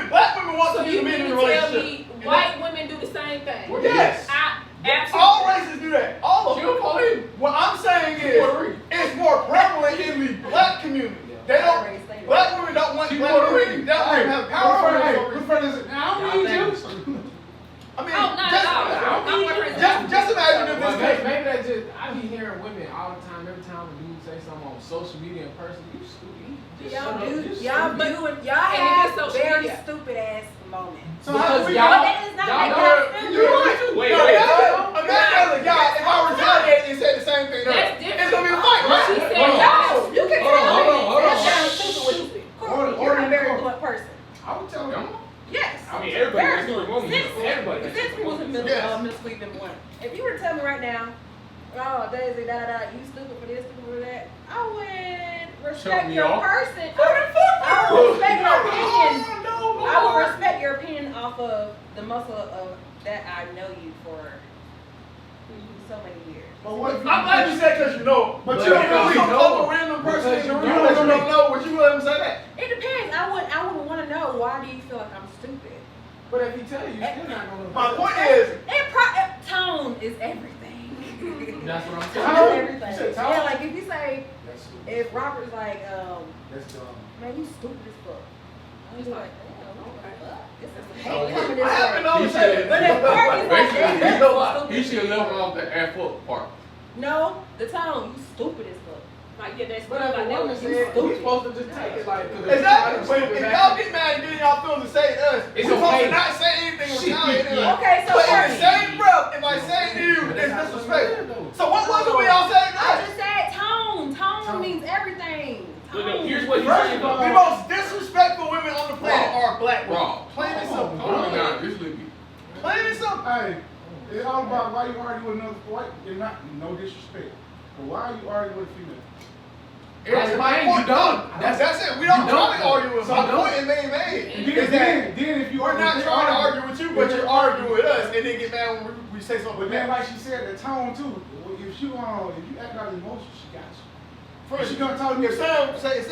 Black women want So to be you the men mean in to the tell relationship. me white women do the same thing? Well, yes. Absolutely. All races do that. All of She'll them. follow him. What I'm saying is, Puerto Rican. it's more prevalent in the black community. They don't. Black women don't want She black Puerto women. Rican. They don't have power over Hey, us. good friend is now I don't need you. I mean, Oh, not just, at all. My boyfriend's just imagine if Well, this maybe, case. maybe that just, I be hearing women all the time, every time a dude say something on social media in person, you stupid. You just Y'all shut up, do, you y'all stupid. do, and y'all And have if it's social very media. stupid ass moments. So how Because do we y'all, That is not y'all making know, us feel you know good. what? Wait, No, wait. imagine as a guy, if I retaliate and say the same thing, That's different. it's gonna be a fight, right? She said Hold on. y'all. You can Hold on, tell hold me on, hold that on. sounds stupid. Order- You're order a very in blunt person. I would tell you. Yes. I mean, everybody Very gets super blunt. woman. Everybody gets Since we was in middle, Yes. middle school, even blunt. If you were to tell me right now, oh, Daisy, you stupid for this, stupid for that, I would respect me your off. person. I would respect your opinion. No, I would respect your opinion off of the muscle of that I know you for so many years. But what if I'm glad you said because you know. But But you you don't know really some know. other random person in the room Because that you you don't know. Would you let him say that? It depends. I would want to know, why do you feel like I'm stupid? But if he tell you, you're still not gonna. My point is, Tone is everything. That's what I'm Tone saying. is everything. You said tone? Yeah, like if you say, That's stupid. if Robert's like, That's dumb. man, you stupid as fuck. I'm just like, damn, what the fuck? This is some So, hate coming I this haven't way. known He to say should- But if Courtney's like, damn, Basically, that's he should stupid. have left off the F up part. No, the tone, you stupid as fuck. Like, yeah, that's But if a like, woman that said, was he's supposed to just take it like. 'cause if Exactly. somebody But stupid if back- y'all get mad and get y'all feelings to say to us, It's we're supposed okay. to not say anything Shit, retaliating. yeah. Okay, so But in the Courtney, same breath, if I say to you, But it's that's not disrespectful. what I'm saying, So what was it we all said I that? just said tone. Tone Tone. means everything. Look, Tone. here's what he's First saying of all- though. The most disrespectful women on the planet Raw. are black women. Raw. Plain and simple. Oh my God, this would be. Plain and simple. Hey, it's all about why you argue with another white. You're not, no disrespect. But why are you arguing with a female? That's my fine, point. you don't. That's it. We don't You don't. try to argue with. So My don't. point is being made. And Is that then if you we're not if they trying to argue with you, but you're arguing with us, and then get mad when we say something But then, back. like she said, the tone too. If you act out emotion, she got you. First, She gonna talk to me. if Sam say,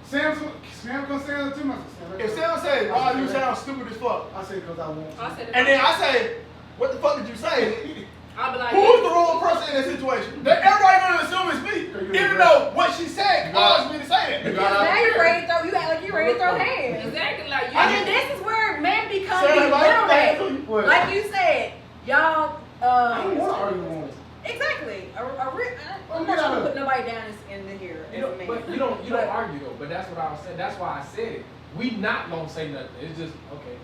Sam gonna say it to me. if Sam say, "Wow, you sound stupid as fuck," I say because I want I to. said it. and then I say, "What the fuck did you say?" I'll be like, Who's the wrong person in that situation? Everybody gonna assume it's me, even though what she said caused me to say You that. got Now you ready to throw, you act like you ready to throw hands. exactly like you. I mean, this is where men become Sam, these like, middlemen. What? Like you said, y'all, I don't want to argue with women. exactly. I'm get not out gonna of put nobody down in here You as a don't, man. but you don't argue though. But that's what I was saying. That's why I said it. We not gonna say nothing. It's just okay.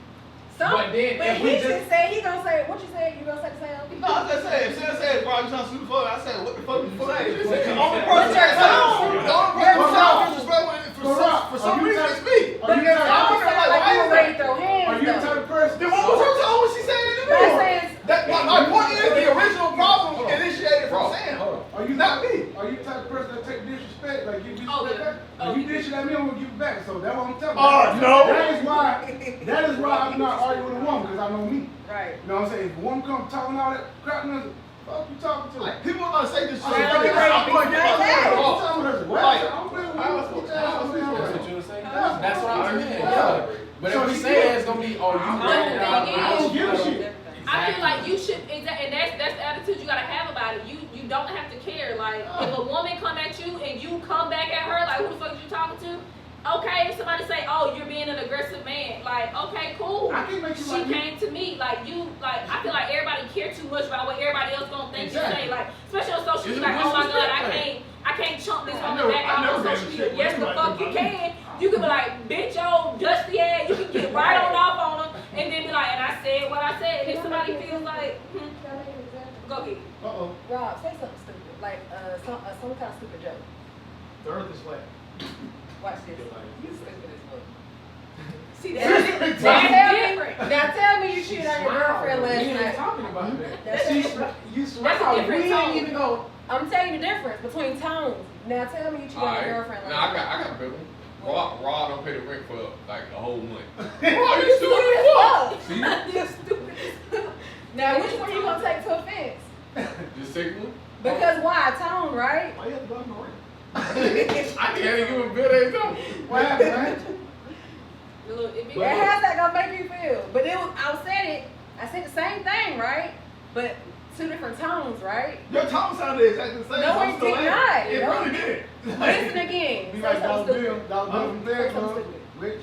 But then But if he we just just said, he gonna say, what you said, you gonna say the same? No, I just said, if Sam said, bro, you trying to sue the fuck, I said, what the fuck you saying? The said- only What's person your that said, tone? the only person Your that tone. disrespectful for some Are you reason type- it's me. But your tone sound like you were ready to throw Are hands you the type though. of person? Then what was her tone when she said it in the That video? says, My point is, the original problem initiated from Bro, Sam. hold on. Are you Not me. Are you the type of person that take disrespect? Like you disrespect Oh, yeah. back? Oh, If you yeah. dish it at me, I'm gonna give it back. So that's what I'm telling you. No. That is why I'm not arguing with a woman, because I know me. right. You know what I'm saying? If a woman come talking all that crap, fuck you talking to? Like, people are gonna say this shit. Well, I'm you're gonna right. give my Exactly. off. Like, I'm playing with I you. was- Get your ass over That's there. what you were saying. Yeah. That's what I'm saying. Yeah. Yeah. But So if we she say did. it's gonna be, oh, you No, bring it the out, thing I don't give a shit. I feel like you should, and that's the attitude you gotta have about it. You don't have to care. Like, if a woman come at you and you come back at her, like, who the fuck is you talking to? Okay, if somebody say, oh, you're being an aggressive man, like, okay, cool. I can make you She like me. came to me, like, I feel like everybody care too much about what everybody else gonna think Exactly. you say, like, especially on social It's media, a like, oh my god, disrespect I can't chunk this I woman never- back I out never on gave social a media. shit Yes, what the anybody fuck you think about me. can. You can be like, bitch, yo, dusty ass, you can get right on off on them, and then be like, and I said what I said, and if somebody feels like, go ahead. Uh-oh. Rob, say something stupid, like some kind of stupid joke. The earth is flat. Watch this. You stupid as fuck. See, Now that's tell me, different. now tell me you cheated on your girlfriend we last ain't night. talking about that. That's She, different. you That's a smile. We different ain't tone. even go. I'm telling you the difference between tones. Now tell me you cheated on your Alright. girlfriend Now last I night. got a better one. Rob don't pay the rent for like a whole month. Bro, you stupid as fuck. See? You stupid as fuck. Now which one you gonna take to offense? Just take one. Because why? Tone, right? Why you have to go on the rent? I can't even give a bill every time. What happened, man? Look, if it- Well, how's that gonna make you feel? But it was, I said the same thing, right? But two different tones, right? Your tone sounded exactly the same. No, so I'm it still did laughing. not. It No. really did. Listen again. Be Say like Dollar something Bill, stupid. Dollar Bill from Say there, something bro. stupid. Rich,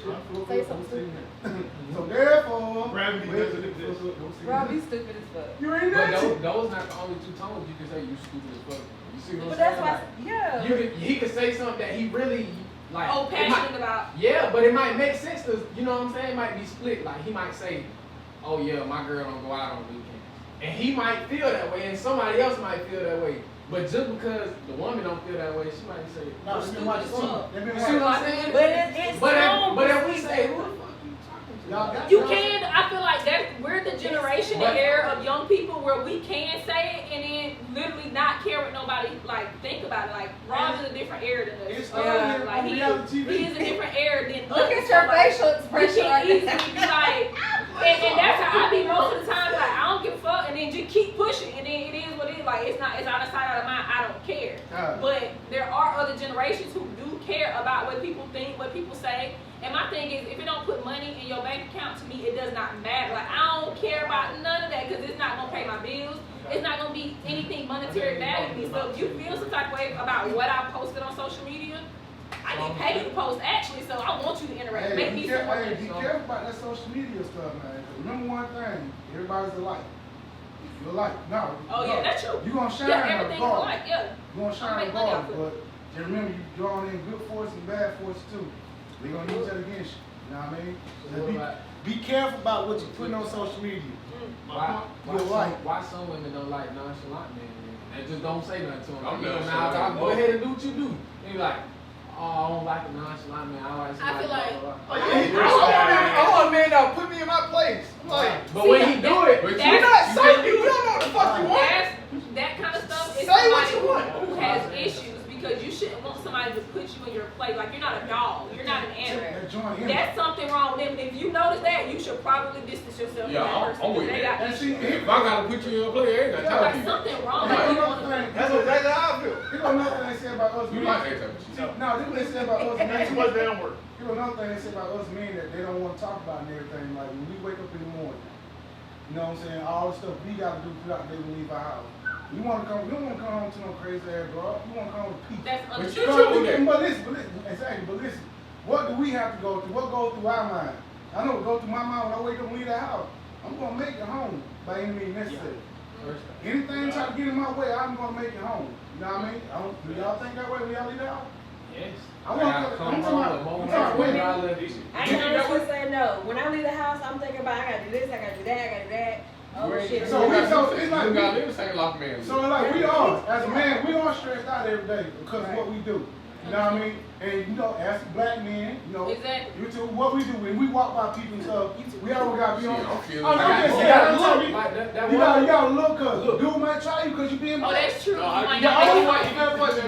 Say something stupid. So therefore, Gravity doesn't exist. Rob, you stupid as fuck. You ain't But that. those not the only two tones you can say you stupid as fuck. You see what But I'm that's saying? why, Like, yeah. he could say something that he really like. oh, it might- passionate about. Yeah, but it might make sense to, you know what I'm saying? It might be split. Like he might say, oh yeah, my girl don't go out on weekends. And he might feel that way and somebody else might feel that way. But just because the woman don't feel that way, she might say, No, "You're she stupid been watching as fuck." too. They been You see what I'm watching. saying? But it's But tone. if we say, who the fuck you talking to? Y'all got You y'all- can, I feel like we're the generation, the But- era of young people where we can say it and then literally not care what nobody like think about it. Like Rob is a different era than us. It's Yeah, on Like reality TV. he is a different era than us. Look at So, your like, facial we expression can right easily now. be like, and that's how I be most of the time. Like I don't give a fuck, and then just keep pushing, and then it is what it is. Like it's out of sight, out of mind. I don't care. But there are other generations who do care about what people think, what people say. And my thing is, if it don't put money in your bank account, to me, it does not matter. Like I don't care about none of that because it's not gonna pay my bills. It's not gonna be anything monetary value to me. So if you feel some type of way about what I posted on social media, I get paid to post actually. So I want you to interact. Make me some money. Be careful about that social media stuff, man. 'Cause remember one thing, everybody's alike. You're alike. No. Oh yeah, that's true. You gonna shine Yeah, everything's regardless. alike. Yeah. You gonna shine Make money off regardless, but just remember you drawing in good force and bad force too. They gonna use that against you. You know what I mean? So Just what about- be careful about what you putting on social media. Why You're right. why some women don't like nonchalant men? And just don't say nothing to them. I'm Like, you know, nonchalant. now, go ahead and do what you do. And you're like, oh, I don't like a nonchalant man. I like somebody. feel like- blah, blah, Oh, blah. yeah, I want a man that put me in my place. I'm like, But when he do it, But you're not saying you don't know what the fuck you want. That kind of stuff is Say what somebody you want. who has issues because you shouldn't want somebody to put you in your place. Like you're not a dog. You're not an animal. That joint in. That's something wrong with them. If you notice that, you should probably distance yourself Yeah, from that person. I'm with They that. got And issues. see, If I gotta put you in a play, I ain't got time Like for you. something wrong. Right. Like, Another thing, That's exactly how I feel. you know another thing they say about us You men. like that type of shit. No, this is what they say about us Too men. much damn work. You know another thing they say about us men that they don't want to talk about and everything. Like when we wake up in the morning, you know what I'm saying? All the stuff we got to do throughout the day when we leave our house. We don't want to come home to no crazy ass girl. We want to come home to peace. that's But understood. you too. But listen, exactly. But listen, what do we have to go through? What goes through our mind? I know what goes through my mind when I wake up and leave the house. I'm gonna make it home by any means necessary. First time. Anything try to get in my way, I'm gonna make it home. You know what I mean? Do y'all think that way when y'all leave the house? Yeah, Yes. I'm I talking gotta come I'm home talking with more about money women. than I left. I can honestly say no. When I leave the house, I'm thinking about I gotta do this, I gotta do that, I gotta do that. Oh shit. So it's like you got we- live same like man. So like we are, as a man, we are stressed out every day because of what we do. You know what I mean? And you know, as black men, you know, Exactly. you too, what we do when we walk by people and stuff, we always gotta be on. Shit, I'm feeling I'm like just that. saying, I'm telling you, Like that you one- gotta look, cause dude might try you because you being Oh, black. that's true. No, You I- might yeah, not I make don't it want right. You got what? You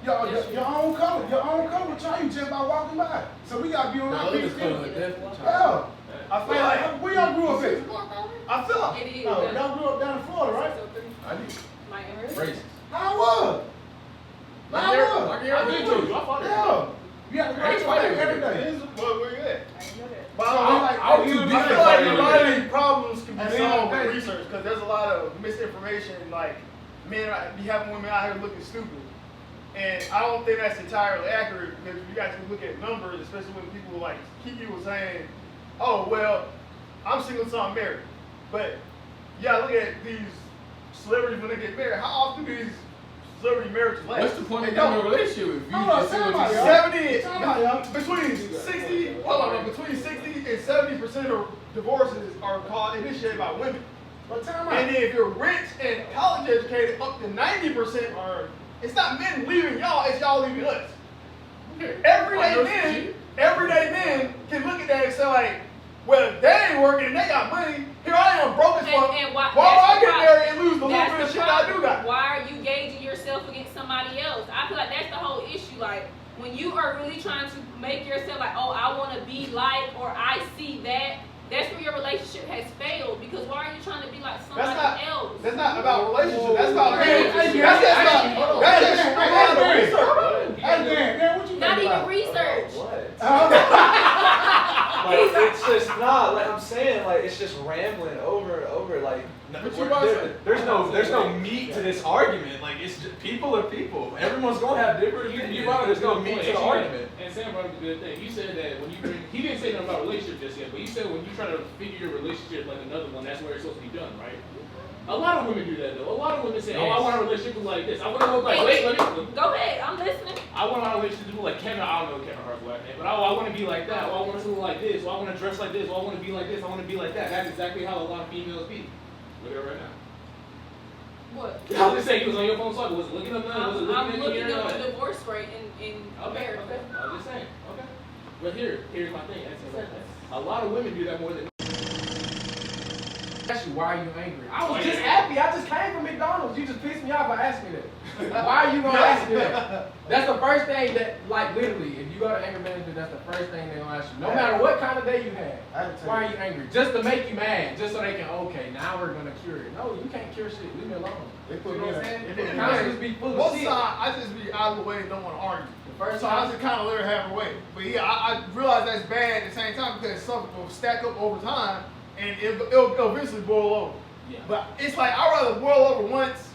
got what? Yeah, your own color try you just by walking by. So we gotta be on The our other feet. color definitely Yeah. try. I feel like Where y'all grew up at? I feel like It is. Oh, y'all grew up down in Florida, right? I did. Racist. How was? Like How Eric- was? like I Eric did told too. you. I fought it. Yeah. You have to Hey, go fight to every every day. this is where you at. I didn't know that. But So, I, like, I was too you- deep I in feel like fighting a lot of with these problems can be At the end of solved the with day- research because there's a lot of misinformation. Like men be having women out here looking stupid, and I don't think that's entirely accurate because you guys can look at numbers, especially when people like Kiki was saying, "Oh well, I'm single, so I'm married." But yeah, look at these celebrities when they get married. How often do these celebrity marriages last? What's the point They of being in a don't. relationship if you Hold on, just see time what out, you y'all. see? 70 Time out, y'all. between 60 hold on, between 60 and 70% of divorces are initiated by women. But time And out. then if you're rich and college educated, up to 90% are. It's not men leaving y'all, it's y'all leaving us. Everyday men can look at that and say like, well, if they ain't working and they got money, here I am broke as fuck. And Why why, would I that's the get problem. married and lose the little That's bit the of shit I do problem. got? Why are you gauging yourself against somebody else? I feel like that's the whole issue. Like when you are really trying to make yourself like, oh, I want to be like, or I see that. That's where your relationship has failed because why are you trying to be like somebody else? That's not about relationship. That's about Hey, marriage. hey, That's just hey, not. hey, That's hey, just hey, straight hey, out of hey, research. Hey, Dan, what you Not think even about? research. Like, it's just not like I'm saying, like it's just rambling over and over. Like What you about to say? there's no meat to this argument. Like it's just, people are people. Everyone's gonna have different opinions. There's no meat to the argument. And Sam brought up a good thing. You said that when you bring, he didn't say nothing about relationship just yet, but you said when you try to figure your relationship like another one, that's where it's supposed to be done, right? A lot of women do that though. A lot of women say, oh, I want a relationship like this. I want to look like, wait, let me. Go ahead, I'm listening. I want my relationship to be like Kevin. I don't know Kevin Hart's wife name, but I want to be like that. Or I want to look like this. Or I want to dress like this. Or I want to be like this. I want to be like that. That's exactly how a lot of females be. Look at her right now. What? I was just saying, he was on your phone, so was it looking up now? Was it I'm looking looking at you? up the divorce rate in Okay, America. okay. I was just saying. Okay. But here's my thing. A lot of women do that more than. Ask you, why are you angry? I Why was you just angry? happy. I just came from McDonald's. You just pissed me off by asking me that. Why are you gonna ask me that? That's the first thing that, like, literally, if you go to anger management, that's the first thing they're gonna ask you. No matter what kind of day you had. Why are you angry? Just to make you mad, just so they can, okay, now we're gonna cure it. No, you can't cure shit. Leave me alone. They You put know me what I'm in. saying? Conscience be full of Most shit. time, I just be out of the way and don't want to argue. The first So I time, just kind of let her have her way. But yeah, I realize that's bad at the same time because something will stack up over time and it'll eventually boil over. yeah. But it's like I'd rather boil over once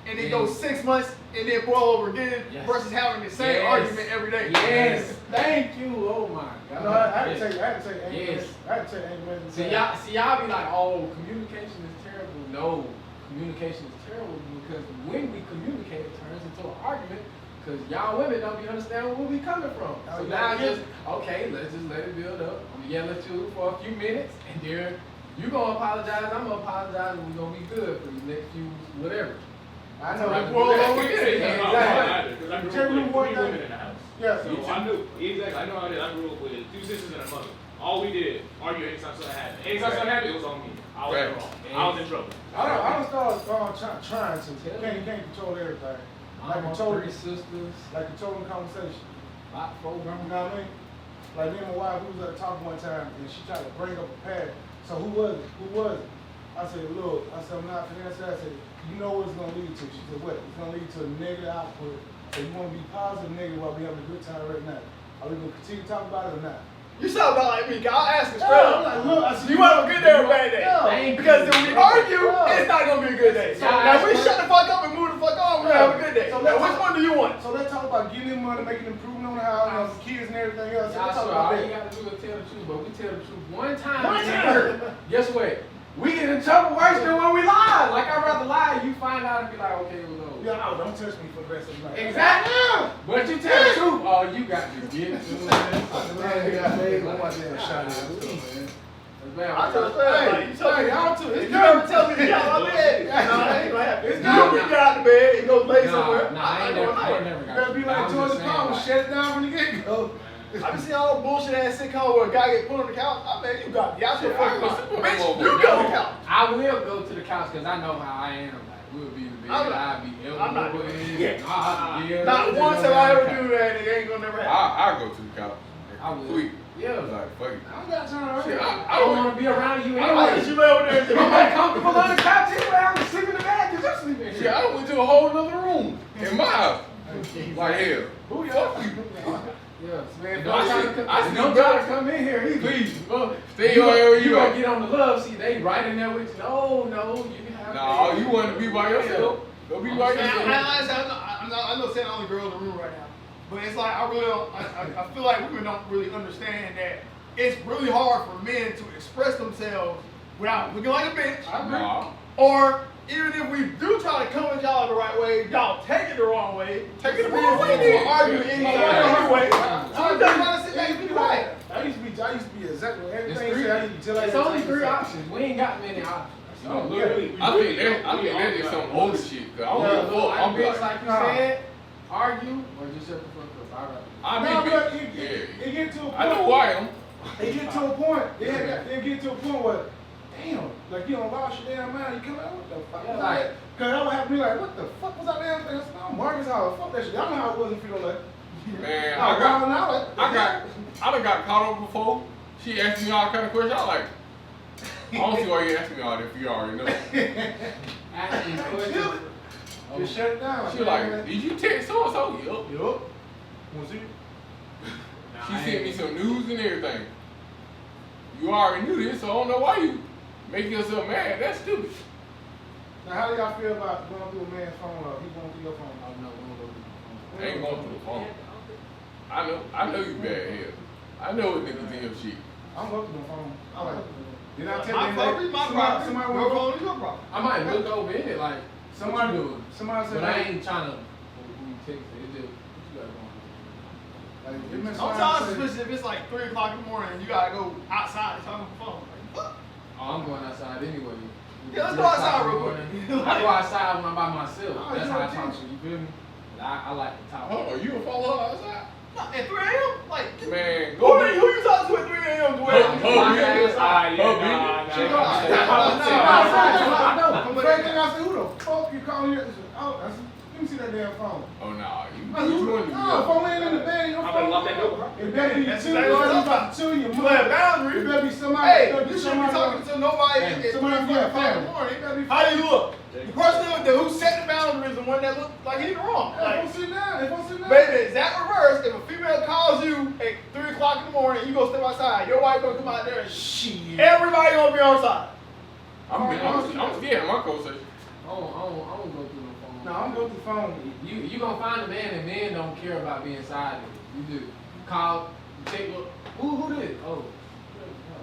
and then go 6 months and then boil over again Yes. versus having the same Yes. argument every day. Yes, thank you. Oh my God. You know, I had to Yes. say, anger Yes. I had to say anger management. See y'all be like, oh, communication is terrible. No, communication is terrible because when we communicate, it turns into an argument. Because y'all women don't be understanding where we coming from. Oh, So yeah. now it's just, okay, let's just let it build up. I'm gonna yell at you for a few minutes, and then you gonna apologize, I'm gonna apologize, and we're gonna be good for the next few whatever. I know. Right. Boil over I can't say again. that's not Exactly. mine either, 'cause I grew Tell up me with one three thing. women in the house. Yeah. So I knew exactly. I know how it is. I grew up with 2 sisters and a mother. All we did argue anytime something happened. Anytime something happened, it was on me. I was Right. wrong. I was in trouble. I don't start trying to. You can't control everything. Like I'm controlling, 3 sisters, like controlling conversation. lot You program. know what I mean? Like me and my wife, we was at a talk one time, and she tried to bring up a pad. So who was it? Who was it? I said, look. I said, I'm not finna. I said, you know what it's gonna lead to? She said, what? It's gonna lead to a negative output. So you wanna be positive, negative while we having a good time right now. Are we gonna continue to talk about it or not? You sound about like me. 'Cause I'll ask her straight Yeah, I'm up. like, look, I said, Do you have a good day or a bad day? Yeah. Thank Because if we argue, Yeah. it's not gonna be a good day. So Yeah, now if we that's shut the fuck up and move the fuck on, we're gonna have a good day. So Now let's- which one do you want? So let's talk about getting them money, making improvement on the house, kids and everything else. Y'all Let's talk sure about all you that. gotta do is tell the truth, but we tell the truth one time. One and it time. hurt. Guess what? We get in trouble worse than when we lie. Like I'd rather lie, you find out and be like, okay, it was over. Yeah, don't touch me for the rest of the night. Exactly. But you tell all you got to get to it. Man, he got paid. What was that shot at? Man, I just said, like, you told me, y'all too. if you ever tell me to get out of my bed, nah, that ain't gonna happen. It's Nah, good when you get out of bed and go lay somewhere. Nah, I ain't never got You better be like George Palmer, shut it down from the get-go. I been seeing all the bullshit ass sitcom where a guy get put on the couch. I mean, you got y'all should Yeah, I fucking was super bitch. over You it. go on the couch. I will go to the couch because I know how I am. Like, we'll be in the bed. I'll be I'm not elbow doing in. it. Yeah. Not once have I ever do that. It ain't gonna never happen. I'll go to the couch. I will. Quick. Yeah. Like, fuck it. I don't got time to Shit, hurry. I don't want to be around you I anyway. let you lay over there and I'm not comfortable on the couch anyway. I'm gonna sleep in the bed because I'm sleeping Shit, here. I went to a whole nother room in my house. Like, hell. Who y'all? Yeah, Man, don't try to I come, see don't try to come in here either. Please. Well, Stay you, wherever you you gonna at. get on the love seat. They right in there with you. No, you can have. Nah, you want to be by yourself. Go be by yourself. I know saying the only girl in the room right now, but it's like I feel like women don't really understand that it's really hard for men to express themselves without looking like a bitch. Nah. Or even if we do try to come at y'all the right way, y'all take it the wrong way. Take it the wrong way, We're then. arguing anyway. So you just want to sit back and be quiet. I used to be exactly It's everything. three. I used to be just like It's that. only 3 options. We ain't got many options. Oh, Literally, I think that is some older shit. Cause I don't give a fuck. I'm Bitch, like, like you nah. said, argue or just shut the fuck up. I No, be but bitch. Yeah. it get to a point. I know who I am. It get to a point. It get to a point where, damn, like you don't lost your damn mind. You come out, what the fuck? Yeah, was like- that? Cause I would have to be like, what the fuck was that damn thing? I said, no, Marcus Howard, fuck that shit. Y'all know how it was in Frito Lay. Man, I I done got caught up before. She asked me all kind of questions. I was like, I don't see why you asking me all that if you already know. Asking questions. Just shut it down. She like, did you text so and so? Yup. Yup. Was he? She sent me some news and everything. You already knew this, so I don't know why you make yourself mad. That's stupid. Now, how do y'all feel about going through a man's phone or he going through your phone? I'm not gonna go to the I ain't going through the phone. I know you bad here. I know what niggas in your shit. I'm going through the phone. I like, did I tell My you property, my property. somebody Your want phone is your problem. I might look over in it like, somebody what you doing? Somebody said, But I like, ain't trying to who you text it. It's just, what you got going on? it meant Sometimes, somebody said- especially if it's like 3 o'clock in the morning and you gotta go outside and talk on the phone. Like, fuck. Oh, I'm going outside anyway. Yeah, let's go outside real quick. I go outside when I'm by myself. Oh, That's you how I don't talk teach. to you. Feel me? I like to talk. Oh, you gonna follow her outside? Not at 3 a.m.? Like, Man, who go you talking to at 3 a.m. Oh, Dwayne? The first thing I said, who the fuck you calling here? Oh, I said, let me see that damn phone. Oh, nah. You I said, want to no, phone ain't in the bed, your I'm phone. gonna lock that door. It better be That's two, exactly what I'm it better be two, your You mother. have It boundaries. better be somebody. Hey, it better be you shouldn't be talking to nobody at 3 somebody o'clock in the family. morning. It better be How do you look? The person who set the boundaries and one that look like he's wrong. If Like, I'm sitting down, if I'm sitting down. baby, is that reverse? If a female calls you at 3 o'clock in the morning, you go step outside, your wife gonna come out there and Shit. everybody gonna be on side. I'm scared of my conversation. I don't go through no phone. No, I'm going to the phone. You gonna find a man and men don't care about being silent. You do. Call, you take look. Who did? Oh.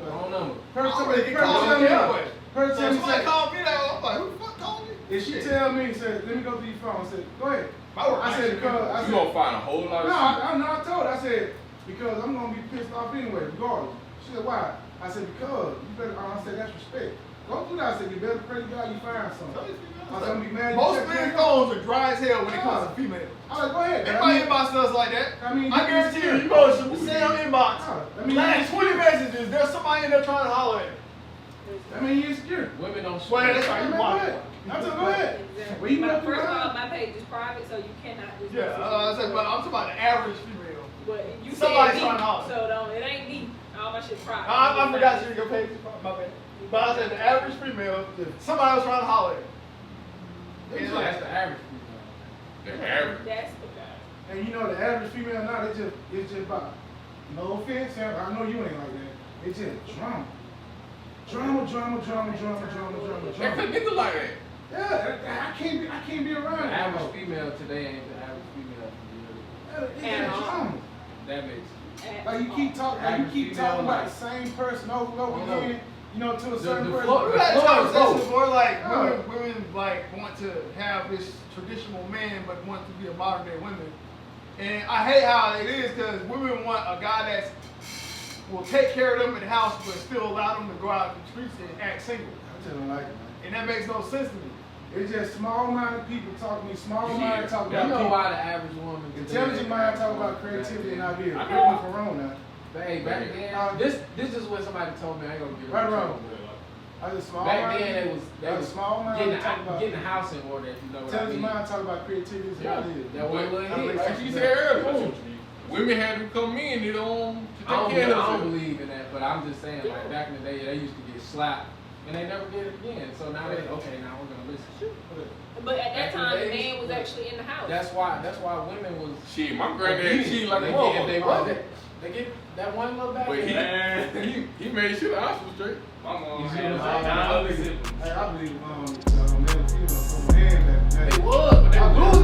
Wrong number. Person I'm ready to get person called tell me anyway. Person So tell if me, somebody say, called me that, I'm like, who the fuck called me? if she tell me, said, let me go through your phone, I said, go ahead. I said, because, I You said, gonna find a whole lot no, of shit. I told her, I said, because I'm going to be pissed off anyway, regardless. She said, why? I said, because, you better, I said, that's respect. Go through that, I said, you better pray to God you find something. I said, I'm going to be mad. Most men's phones are dry as hell when it comes to females. I was like, go ahead. Everybody inbox us like that. I mean, I guarantee you, you go to Sam inbox. I mean, Last 20 messages, there's somebody in there trying to holler at you. I mean, you're insecure. Women don't. Well, that's right. I mean, go ahead. I said, go ahead. Exactly. Well, you My, know first of who I all, am. my page is private, so you cannot just. Yeah, I said, but I'm talking about the average female. But you Somebody said me, trying to holler. so don't. It ain't me. All my shit private. I forgot you your page. My bad. But I said the average female, somebody was trying to holler at you. That's the average female. The average. That's the guy. And you know the average female now, it's just about, no offense, Sam, I know you ain't like that. It's just drama. Drama. That could nigga like that. Yeah, I can't be around The it. average female today ain't the average female from It's just drama. the other. That makes Like you keep talking, about the same person over and over again, you know, to a certain person. flow- We had a The floor is conversation low. before, like Yeah. women like want to have this traditional man, but want to be a modern day woman. And I hate how it is because women want a guy that will take care of them in the house but still allow them to go out in the streets and act single. I just don't like it, man. And that makes no sense to me. It's just small-minded people talk to me. Small-minded talk You about know people. why the average woman Intelligent mind talk about creativity and ideas. I Correct know. me if I'm wrong now. But hey, back then, this is what somebody told me. I ain't gonna get it. Right or wrong? I just Back then, small-minded. they was small-minded talk about getting the house in order. If you know what I intelligent mean. mind talk about creativity and Yeah, ideas. that one little hit. Like she said earlier, women had to come in to take care of I don't themselves. believe in that, but I'm just saying, like back in the day, they used to get slapped, and they never did it again. So now they okay, now we're gonna listen. But at that Back in time, the the days, man was actually in the house. That's why women was. Shit, my granddad cheated like a they motherfucker. They get that one little back. But Man. he made sure the house was straight. My mom You see had what I'm saying? nine other siblings. Hey, I believe male and female from man that They was, but they I was believe